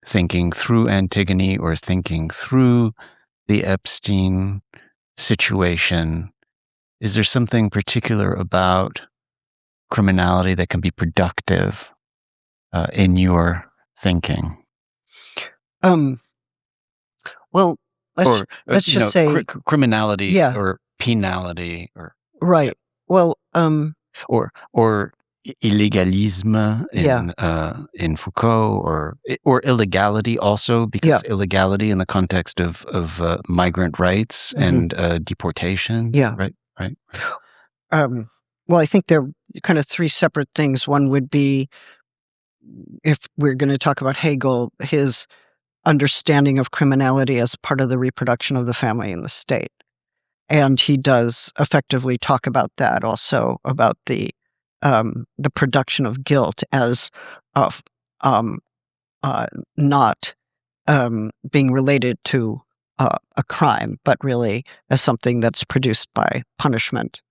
Speaker 1: thinking through Antigone or thinking through the Epstein situation, is there something particular about criminality that can be productive in your thinking?
Speaker 2: Well, let's just say
Speaker 1: criminality or penality, or
Speaker 2: right. Well,
Speaker 1: or illegalisme in Foucault, or illegality also, because illegality in the context of migrant rights and deportation. Right.
Speaker 2: Well, I think they're kind of three separate things. One would be, if we're going to talk about Hegel, his understanding of criminality as part of the reproduction of the family and the state. And he does effectively talk about that also, about the production of guilt as not being related to a crime, but really as something that's produced by punishment.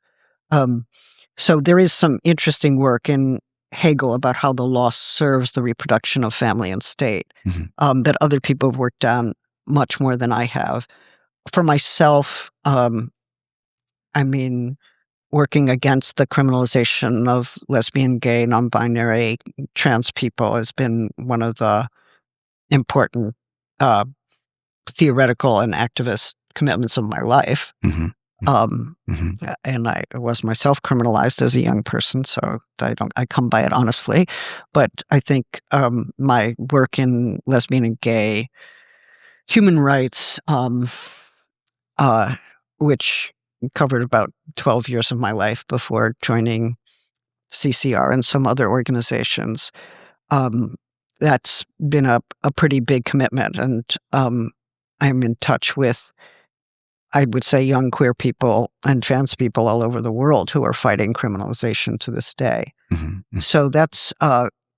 Speaker 2: So there is some interesting work in Hegel about how the law serves the reproduction of family and state that other people have worked on much more than I have. For myself, I mean, working against the criminalization of lesbian, gay, non-binary, trans people has been one of the important theoretical and activist commitments of my life. And I was myself criminalized as a young person, so I come by it honestly. But I think my work in lesbian and gay human rights, which covered about 12 years of my life before joining CCR and some other organizations, that's been a pretty big commitment. And I'm in touch with I would say young queer people and trans people all over the world who are fighting criminalization to this day.
Speaker 1: Mm-hmm.
Speaker 2: So that's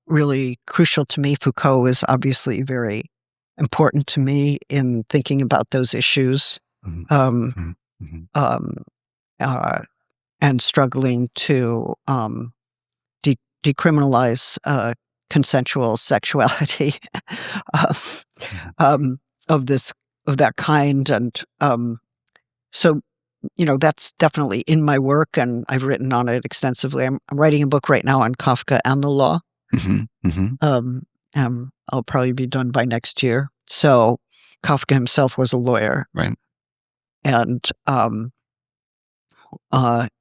Speaker 2: really crucial to me. Foucault is obviously very important to me in thinking about those issues.
Speaker 1: Mm-hmm.
Speaker 2: Um,
Speaker 1: Mm-hmm.
Speaker 2: um, and struggling to decriminalize consensual sexuality um, of that kind, and so that's definitely in my work, and I've written on it extensively. I'm writing a book right now on Kafka and the law.
Speaker 1: Mm-hmm. Mm-hmm.
Speaker 2: I'll probably be done by next year. So Kafka himself was a lawyer,
Speaker 1: Right.
Speaker 2: and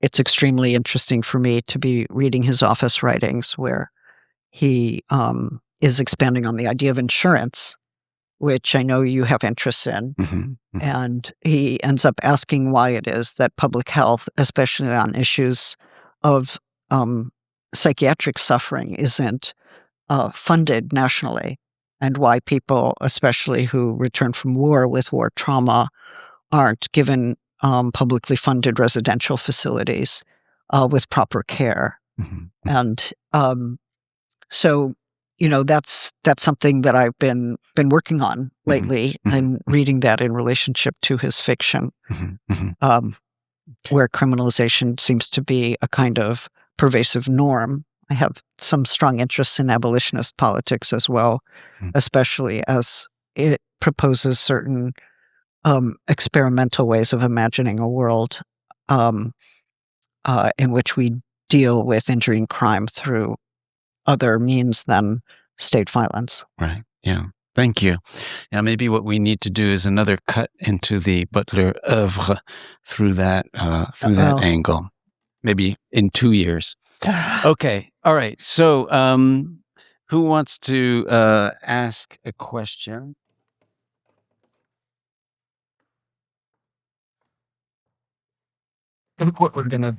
Speaker 2: it's extremely interesting for me to be reading his office writings where he is expanding on the idea of insurance, which I know you have interests in.
Speaker 1: Mm-hmm. Mm-hmm.
Speaker 2: And he ends up asking why it is that public health, especially on issues of psychiatric suffering, isn't funded nationally, and why people, especially who return from war with war trauma, aren't given publicly funded residential facilities with proper care.
Speaker 1: Mm-hmm.
Speaker 2: And so, that's something that I've been working on lately,
Speaker 1: Mm-hmm.
Speaker 2: and reading that in relationship to his fiction,
Speaker 1: Mm-hmm.
Speaker 2: where criminalization seems to be a kind of pervasive norm. I have some strong interests in abolitionist politics as well, especially as it proposes certain experimental ways of imagining a world in which we deal with injury and crime through other means than state violence.
Speaker 1: Right. Yeah. Thank you. Now, maybe what we need to do is another cut into the Butler oeuvre through that angle. Maybe in 2 years. Okay. All right. So, who wants to ask a question? I think what we're gonna.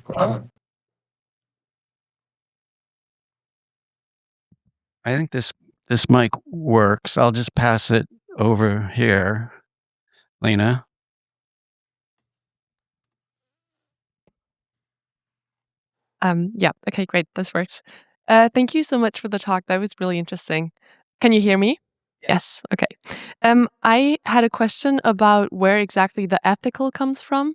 Speaker 1: I think this mic works. I'll just pass it over here, Lena.
Speaker 3: Yeah. Okay, great. This works. Thank you so much for the talk. That was really interesting. Can you hear me? Yes. Okay. I had a question about where exactly the ethical comes from.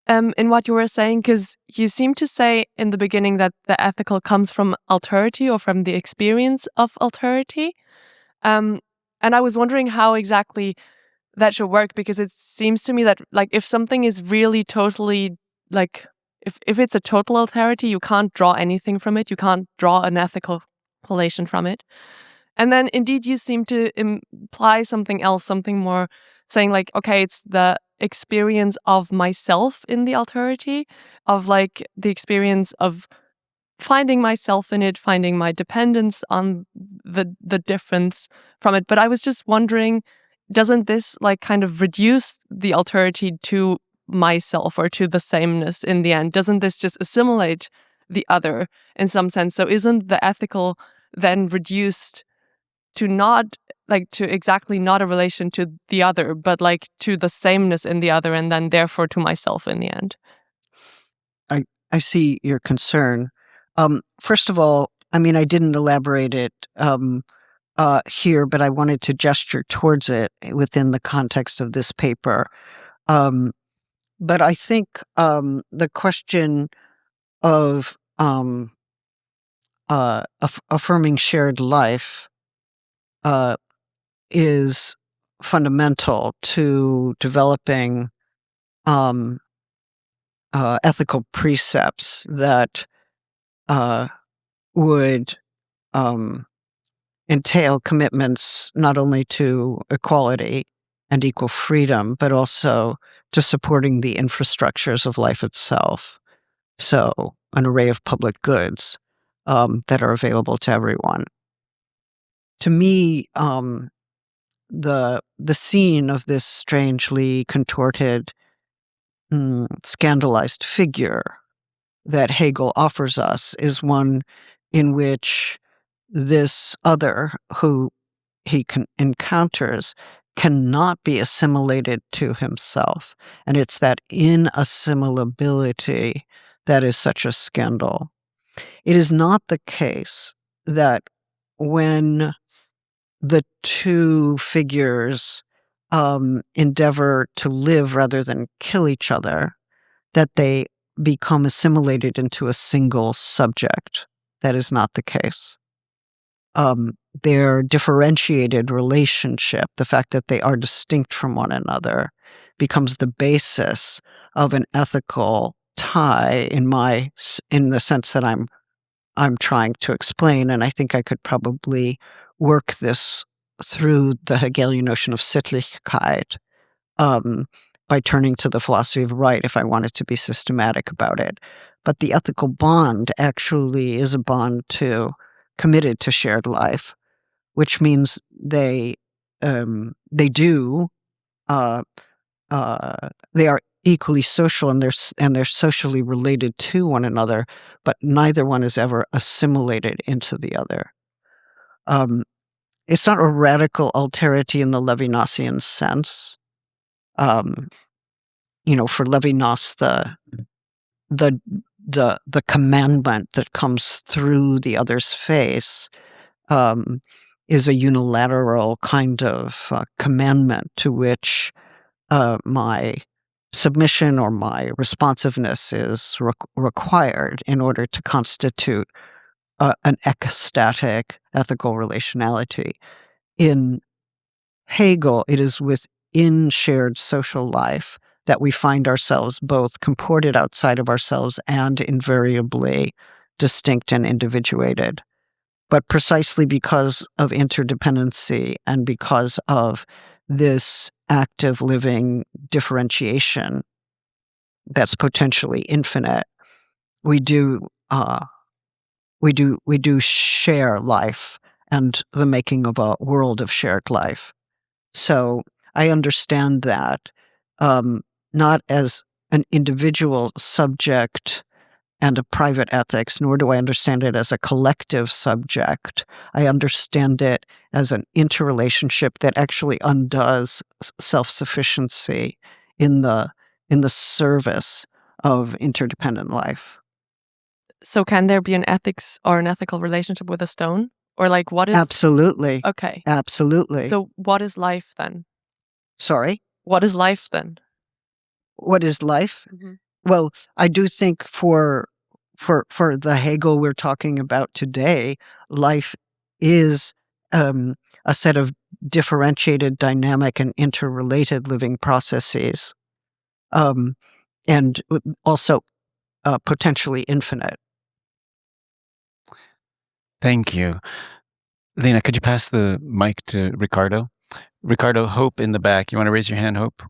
Speaker 3: In what you were saying, because you seem to say in the beginning that the ethical comes from alterity or from the experience of alterity. And I was wondering how exactly that should work, because it seems to me that, like, if something is really totally, like, if it's a total alterity, you can't draw anything from it. You can't draw an ethical relation from it. And then indeed you seem to imply something else, something more, saying like, okay, it's the experience of myself in the alterity, of like the experience of finding myself in it, finding my dependence on the difference from it. But I was just wondering, doesn't this like kind of reduce the alterity to myself or to the sameness in the end? Doesn't this just assimilate the other in some sense? So isn't the ethical then reduced to not like to exactly not a relation to the other, but like to the sameness in the other, and then therefore to myself in the end?
Speaker 2: I see your concern. First of all, I mean, I didn't elaborate it here, but I wanted to gesture towards it within the context of this paper. But I think the question of affirming shared life is fundamental to developing ethical precepts that would entail commitments not only to equality and equal freedom, but also to supporting the infrastructures of life itself. So, an array of public goods that are available to everyone. To me, the scene of this strangely contorted, scandalized figure that Hegel offers us is one in which this other who he encounters cannot be assimilated to himself. And it's that inassimilability that is such a scandal. It is not the case that when the two figures endeavor to live rather than kill each other, that they become assimilated into a single subject. That is not the case. Their differentiated relationship, the fact that they are distinct from one another, becomes the basis of an ethical tie in the sense that I'm trying to explain, and I think I could probably work this through the Hegelian notion of Sittlichkeit by turning to the philosophy of right if I wanted to be systematic about it. But the ethical bond actually is a bond committed to shared life, which means they are equally social and they're socially related to one another, but neither one is ever assimilated into the other. It's not a radical alterity in the Levinasian sense. For Levinas, the commandment that comes through the other's face is a unilateral kind of commandment to which my submission or my responsiveness is required in order to constitute an ecstatic ethical relationality. In Hegel, it is within shared social life that we find ourselves both comported outside of ourselves and invariably distinct and individuated. But precisely because of interdependency and because of this active living differentiation that's potentially infinite, we do share life and the making of a world of shared life. So I understand that not as an individual subject and a private ethics, nor do I understand it as a collective subject. I understand it as an interrelationship that actually undoes self-sufficiency in the service of interdependent life.
Speaker 3: So can there be an ethics or an ethical relationship with a stone? Or like what is...
Speaker 2: Absolutely.
Speaker 3: Okay.
Speaker 2: Absolutely.
Speaker 3: So what is life then?
Speaker 2: Sorry?
Speaker 3: What is life then?
Speaker 2: What is life?
Speaker 3: Mm-hmm.
Speaker 2: Well, I do think for the Hegel we're talking about today, life is a set of differentiated, dynamic, and interrelated living processes, and also potentially infinite.
Speaker 1: Thank you. Lena, could you pass the mic to Ricardo? Ricardo, Hope in the back. You want to raise your hand, Hope?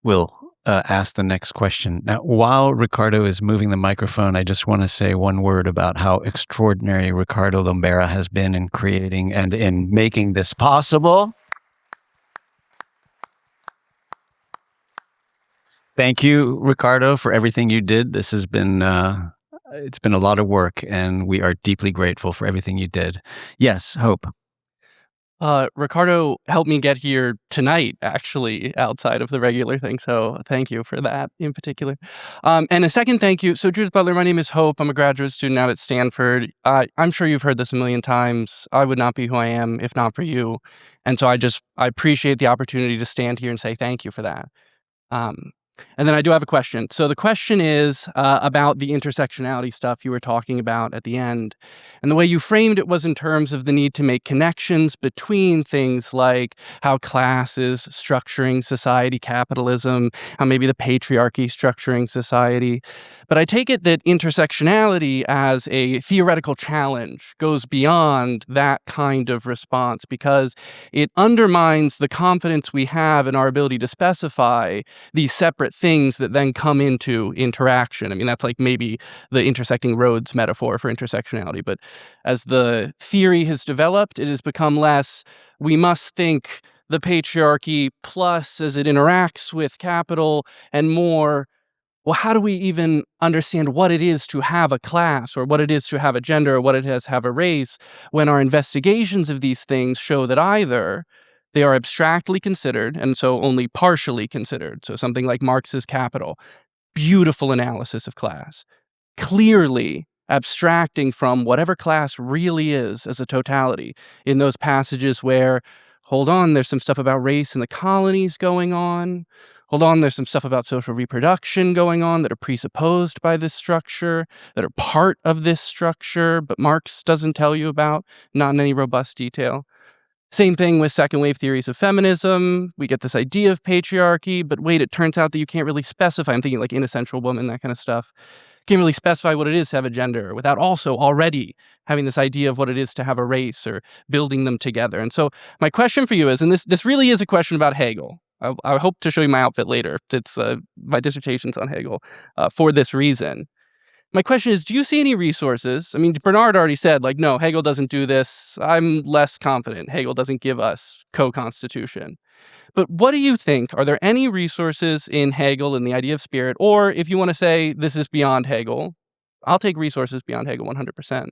Speaker 1: We'll ask the next question. Now, while Ricardo is moving the microphone, I just want to say one word about how extraordinary Ricardo Lombera has been in creating and in making this possible. Thank you, Ricardo, for everything you did. This has been, it's been a lot of work, and we are deeply grateful for everything you did. Yes, Hope.
Speaker 4: Ricardo helped me get here tonight, actually, outside of the regular thing. So thank you for that in particular. And a second thank you. So Judith Butler, my name is Hope. I'm a graduate student out at Stanford. I'm sure you've heard this a million times. I would not be who I am if not for you. And so I appreciate the opportunity to stand here and say thank you for that. And then I do have a question. So the question is about the intersectionality stuff you were talking about at the end. And the way you framed it was in terms of the need to make connections between things like how class is structuring society, capitalism, how maybe the patriarchy is structuring society. But I take it that intersectionality as a theoretical challenge goes beyond that kind of response because it undermines the confidence we have in our ability to specify these separate things that then come into interaction. I mean, that's like maybe the intersecting roads metaphor for intersectionality. But as the theory has developed, it has become less, we must think the patriarchy plus as it interacts with capital, and more, well, how do we even understand what it is to have a class or what it is to have a gender or what it is to have a race when our investigations of these things show that either they are abstractly considered and so only partially considered. So something like Marx's Capital, beautiful analysis of class, clearly abstracting from whatever class really is as a totality in those passages where, hold on, there's some stuff about race in the colonies going on. Hold on, there's some stuff about social reproduction going on that are presupposed by this structure, that are part of this structure, but Marx doesn't tell you about, not in any robust detail. Same thing with second wave theories of feminism. We get this idea of patriarchy, but wait, it turns out that you can't really specify. I'm thinking like inessential woman, that kind of stuff. Can't really specify what it is to have a gender without also already having this idea of what it is to have a race or building them together. And so my question for you is, and this really is a question about Hegel. I hope to show you my outfit later. It's my dissertation's on Hegel for this reason. My question is, do you see any resources? I mean, Bernard already said, like, no, Hegel doesn't do this. I'm less confident. Hegel doesn't give us co-constitution. But what do you think? Are there any resources in Hegel and the idea of spirit? Or if you want to say this is beyond Hegel, I'll take resources beyond Hegel 100%.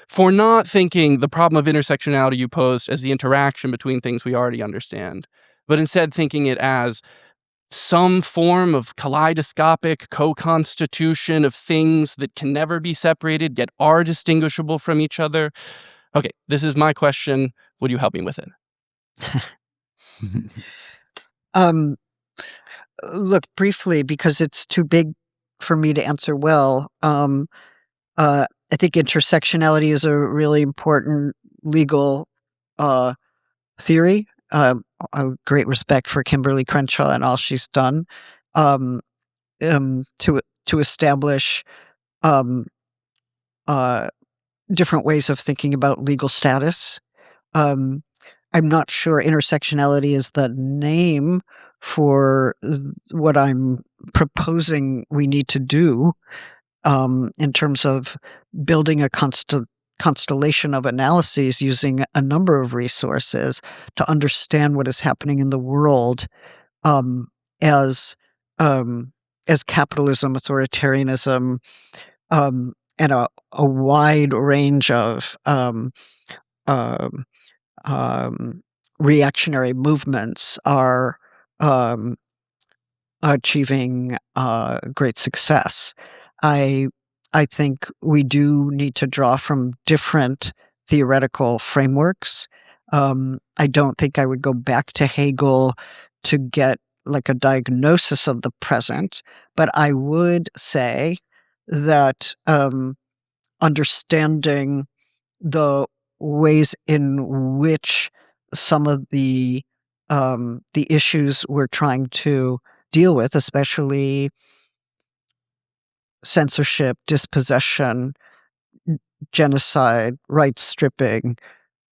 Speaker 4: For not thinking the problem of intersectionality you posed as the interaction between things we already understand, but instead thinking it as some form of kaleidoscopic co-constitution of things that can never be separated, yet are distinguishable from each other. Okay, this is my question. Would you help me with it?
Speaker 2: Look, briefly, because it's too big for me to answer well, I think intersectionality is a really important legal theory. I have great respect for Kimberly Crenshaw and all she's done to establish different ways of thinking about legal status. I'm not sure intersectionality is the name for what I'm proposing we need to do in terms of building a constellation of analyses using a number of resources to understand what is happening in the world as capitalism, authoritarianism, and a wide range of reactionary movements are achieving great success. I think we do need to draw from different theoretical frameworks. I don't think I would go back to Hegel to get like a diagnosis of the present, but I would say that understanding the ways in which some of the issues we're trying to deal with, especially censorship, dispossession, genocide, rights stripping,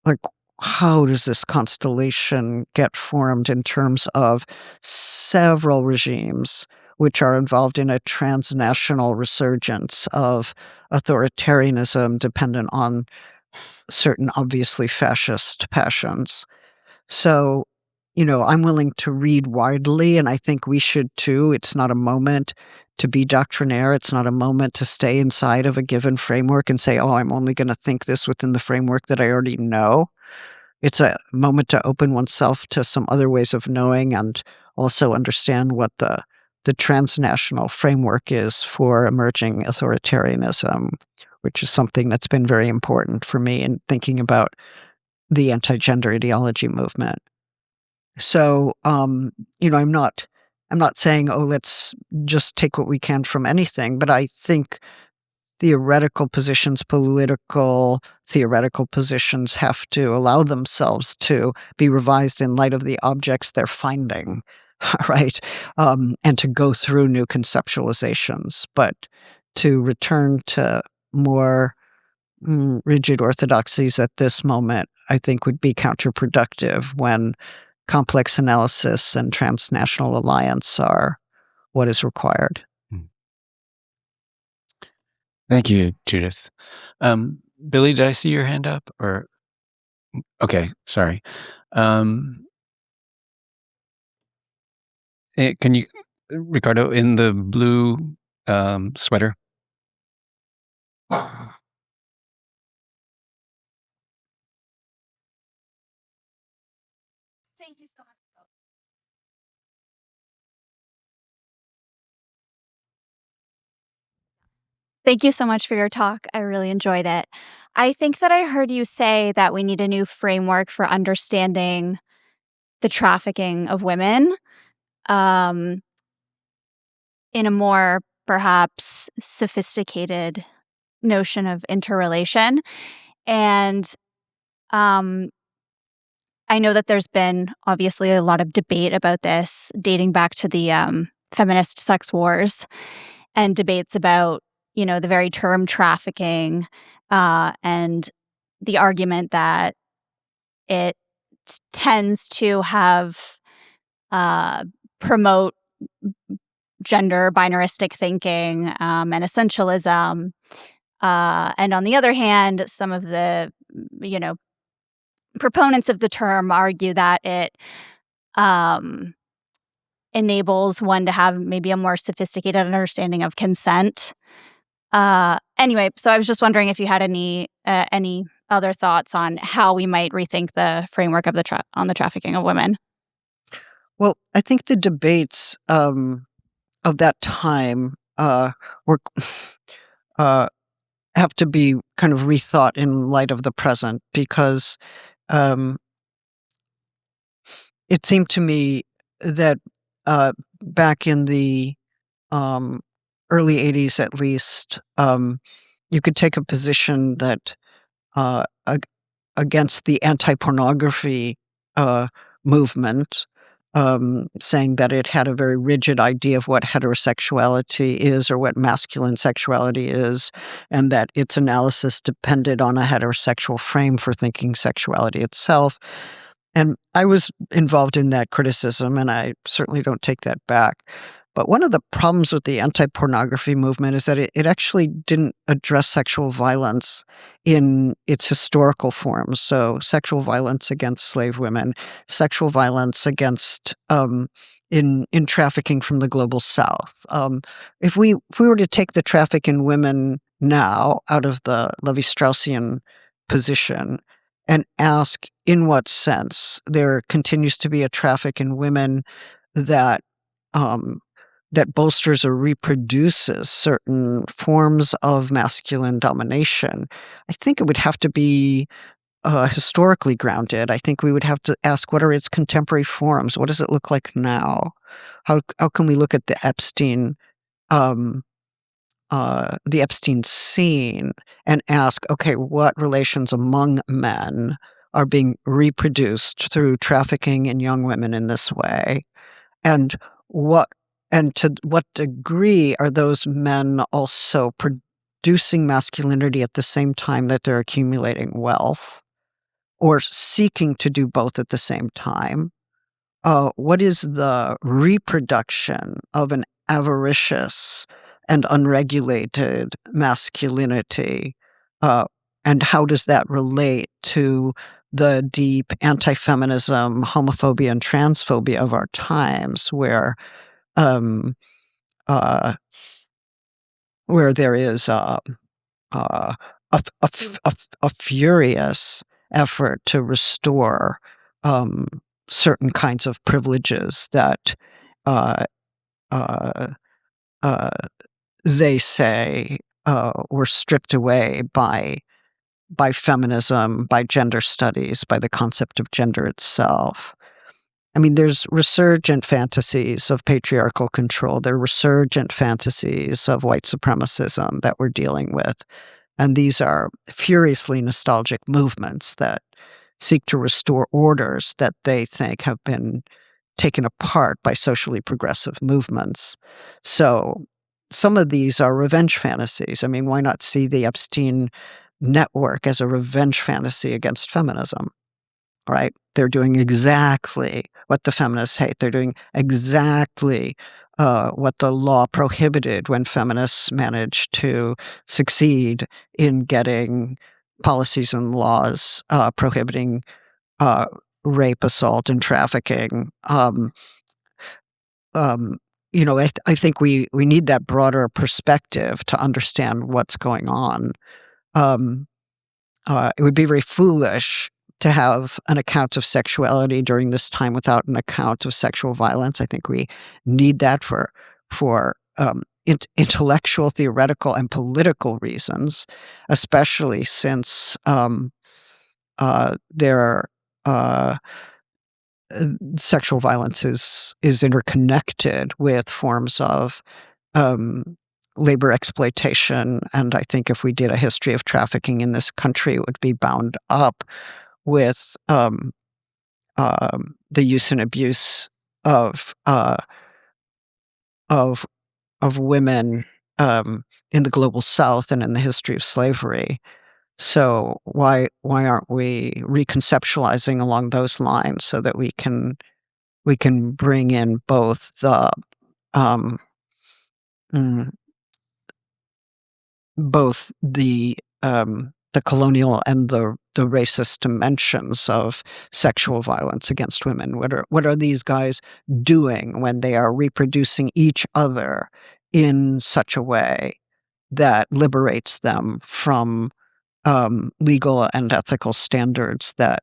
Speaker 2: like how does this constellation get formed in terms of several regimes which are involved in a transnational resurgence of authoritarianism dependent on certain obviously fascist passions. So, I'm willing to read widely, and I think we should too. It's not a moment to be doctrinaire. It's not a moment to stay inside of a given framework and say, oh, I'm only going to think this within the framework that I already know. It's a moment to open oneself to some other ways of knowing and also understand what the transnational framework is for emerging authoritarianism, which is something that's been very important for me in thinking about the anti-gender ideology movement. So, I'm not saying, oh, let's just take what we can from anything, but I think theoretical positions, political theoretical positions have to allow themselves to be revised in light of the objects they're finding, right? And to go through new conceptualizations, but to return to more rigid orthodoxies at this moment, I think would be counterproductive when complex analysis and transnational alliance are what is required.
Speaker 1: Thank you, Judith. Billy, did I see your hand up? Or okay, sorry. Can you Ricardo in the blue sweater.
Speaker 5: Thank you so much. Thank you so much for your talk. I really enjoyed it. I think that I heard you say that we need a new framework for understanding the trafficking of women in a more perhaps sophisticated notion of interrelation. And I know that there's been obviously a lot of debate about this dating back to the feminist sex wars and debates about, the very term trafficking and the argument that it tends to have promote gender binaristic thinking and essentialism. And on the other hand, some of the, proponents of the term argue that it enables one to have maybe a more sophisticated understanding of consent. Anyway, so I was just wondering if you had any other thoughts on how we might rethink the framework of on the trafficking of women.
Speaker 2: Well, I think the debates of that time were have to be kind of rethought in light of the present, because it seemed to me that back in the early 80s, at least, you could take a position that against the anti-pornography movement, saying that it had a very rigid idea of what heterosexuality is or what masculine sexuality is, and that its analysis depended on a heterosexual frame for thinking sexuality itself. And I was involved in that criticism, and I certainly don't take that back. But one of the problems with the anti-pornography movement is that it actually didn't address sexual violence in its historical forms. So sexual violence against slave women, sexual violence against in trafficking from the global south. If we were to take the traffic in women now out of the Levi-Straussian position and ask in what sense there continues to be a traffic in women that that bolsters or reproduces certain forms of masculine domination, I think it would have to be historically grounded. I think we would have to ask, what are its contemporary forms? What does it look like now? How can we look at the Epstein scene and ask, okay, what relations among men are being reproduced through trafficking in young women in this way? And to what degree are those men also producing masculinity at the same time that they're accumulating wealth, or seeking to do both at the same time? What is the reproduction of an avaricious and unregulated masculinity? And how does that relate to the deep anti-feminism, homophobia, and transphobia of our times, where there is a furious effort to restore certain kinds of privileges that they say were stripped away by feminism, by gender studies, by the concept of gender itself. I mean, there's resurgent fantasies of patriarchal control. There are resurgent fantasies of white supremacism that we're dealing with. And these are furiously nostalgic movements that seek to restore orders that they think have been taken apart by socially progressive movements. So some of these are revenge fantasies. I mean, why not see the Epstein network as a revenge fantasy against feminism? Right? They're doing exactly what the feminists hate. They're doing exactly what the law prohibited when feminists managed to succeed in getting policies and laws prohibiting rape, assault, and trafficking I think we need that broader perspective to understand what's going on. It would be very foolish to have an account of sexuality during this time without an account of sexual violence. I think we need that for intellectual, theoretical, and political reasons, especially since sexual violence is interconnected with forms of labor exploitation. And I think if we did a history of trafficking in this country, it would be bound up with the use and abuse of women in the global South and in the history of slavery. So why aren't we reconceptualizing along those lines so that we can bring in both the colonial and the racist dimensions of sexual violence against women? What are these guys doing when they are reproducing each other in such a way that liberates them from legal and ethical standards that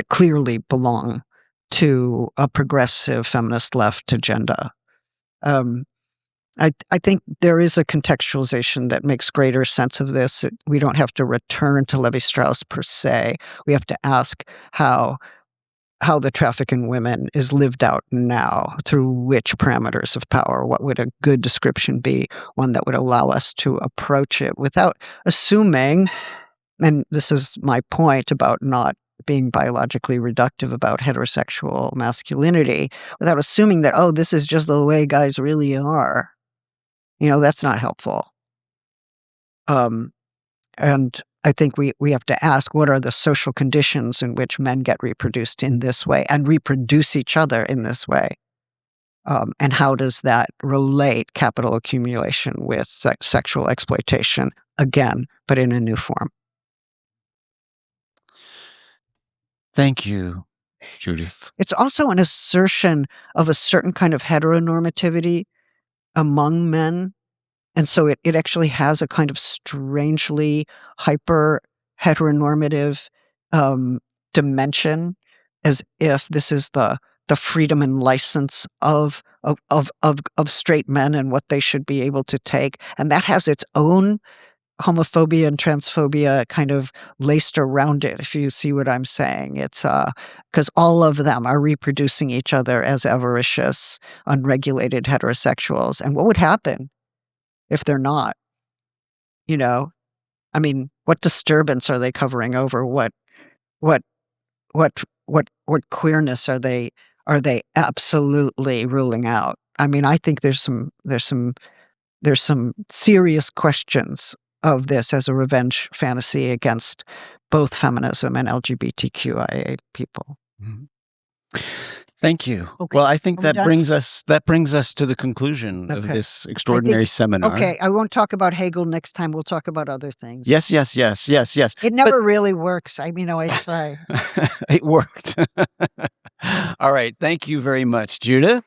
Speaker 2: clearly belong to a progressive feminist left agenda? I think there is a contextualization that makes greater sense of this. We don't have to return to Levi-Strauss per se. We have to ask how the traffic in women is lived out now, through which parameters of power. What would a good description be? One that would allow us to approach it without assuming, and this is my point about not being biologically reductive about heterosexual masculinity, without assuming that, oh, this is just the way guys really are. That's not helpful. And I think we have to ask, what are the social conditions in which men get reproduced in this way and reproduce each other in this way? And how does that relate, capital accumulation, with sexual exploitation, again, but in a new form?
Speaker 1: Thank you, Judith.
Speaker 2: It's also an assertion of a certain kind of heteronormativity among men. And so it actually has a kind of strangely hyper heteronormative dimension, as if this is the freedom and license of straight men and what they should be able to take. And that has its own homophobia and transphobia kind of laced around it, if you see what I'm saying. It's because all of them are reproducing each other as avaricious, unregulated heterosexuals. And what would happen if they're not? What disturbance are they covering over? What queerness are they absolutely ruling out? I think there's some serious questions of this as a revenge fantasy against both feminism and LGBTQIA people.
Speaker 1: Mm-hmm. Thank you.
Speaker 2: Okay.
Speaker 1: Well, I think that brings us to the conclusion of this extraordinary seminar.
Speaker 2: Okay, I won't talk about Hegel next time. We'll talk about other things.
Speaker 1: Yes.
Speaker 2: It never really works. I try.
Speaker 1: It worked. All right. Thank you very much, Judith.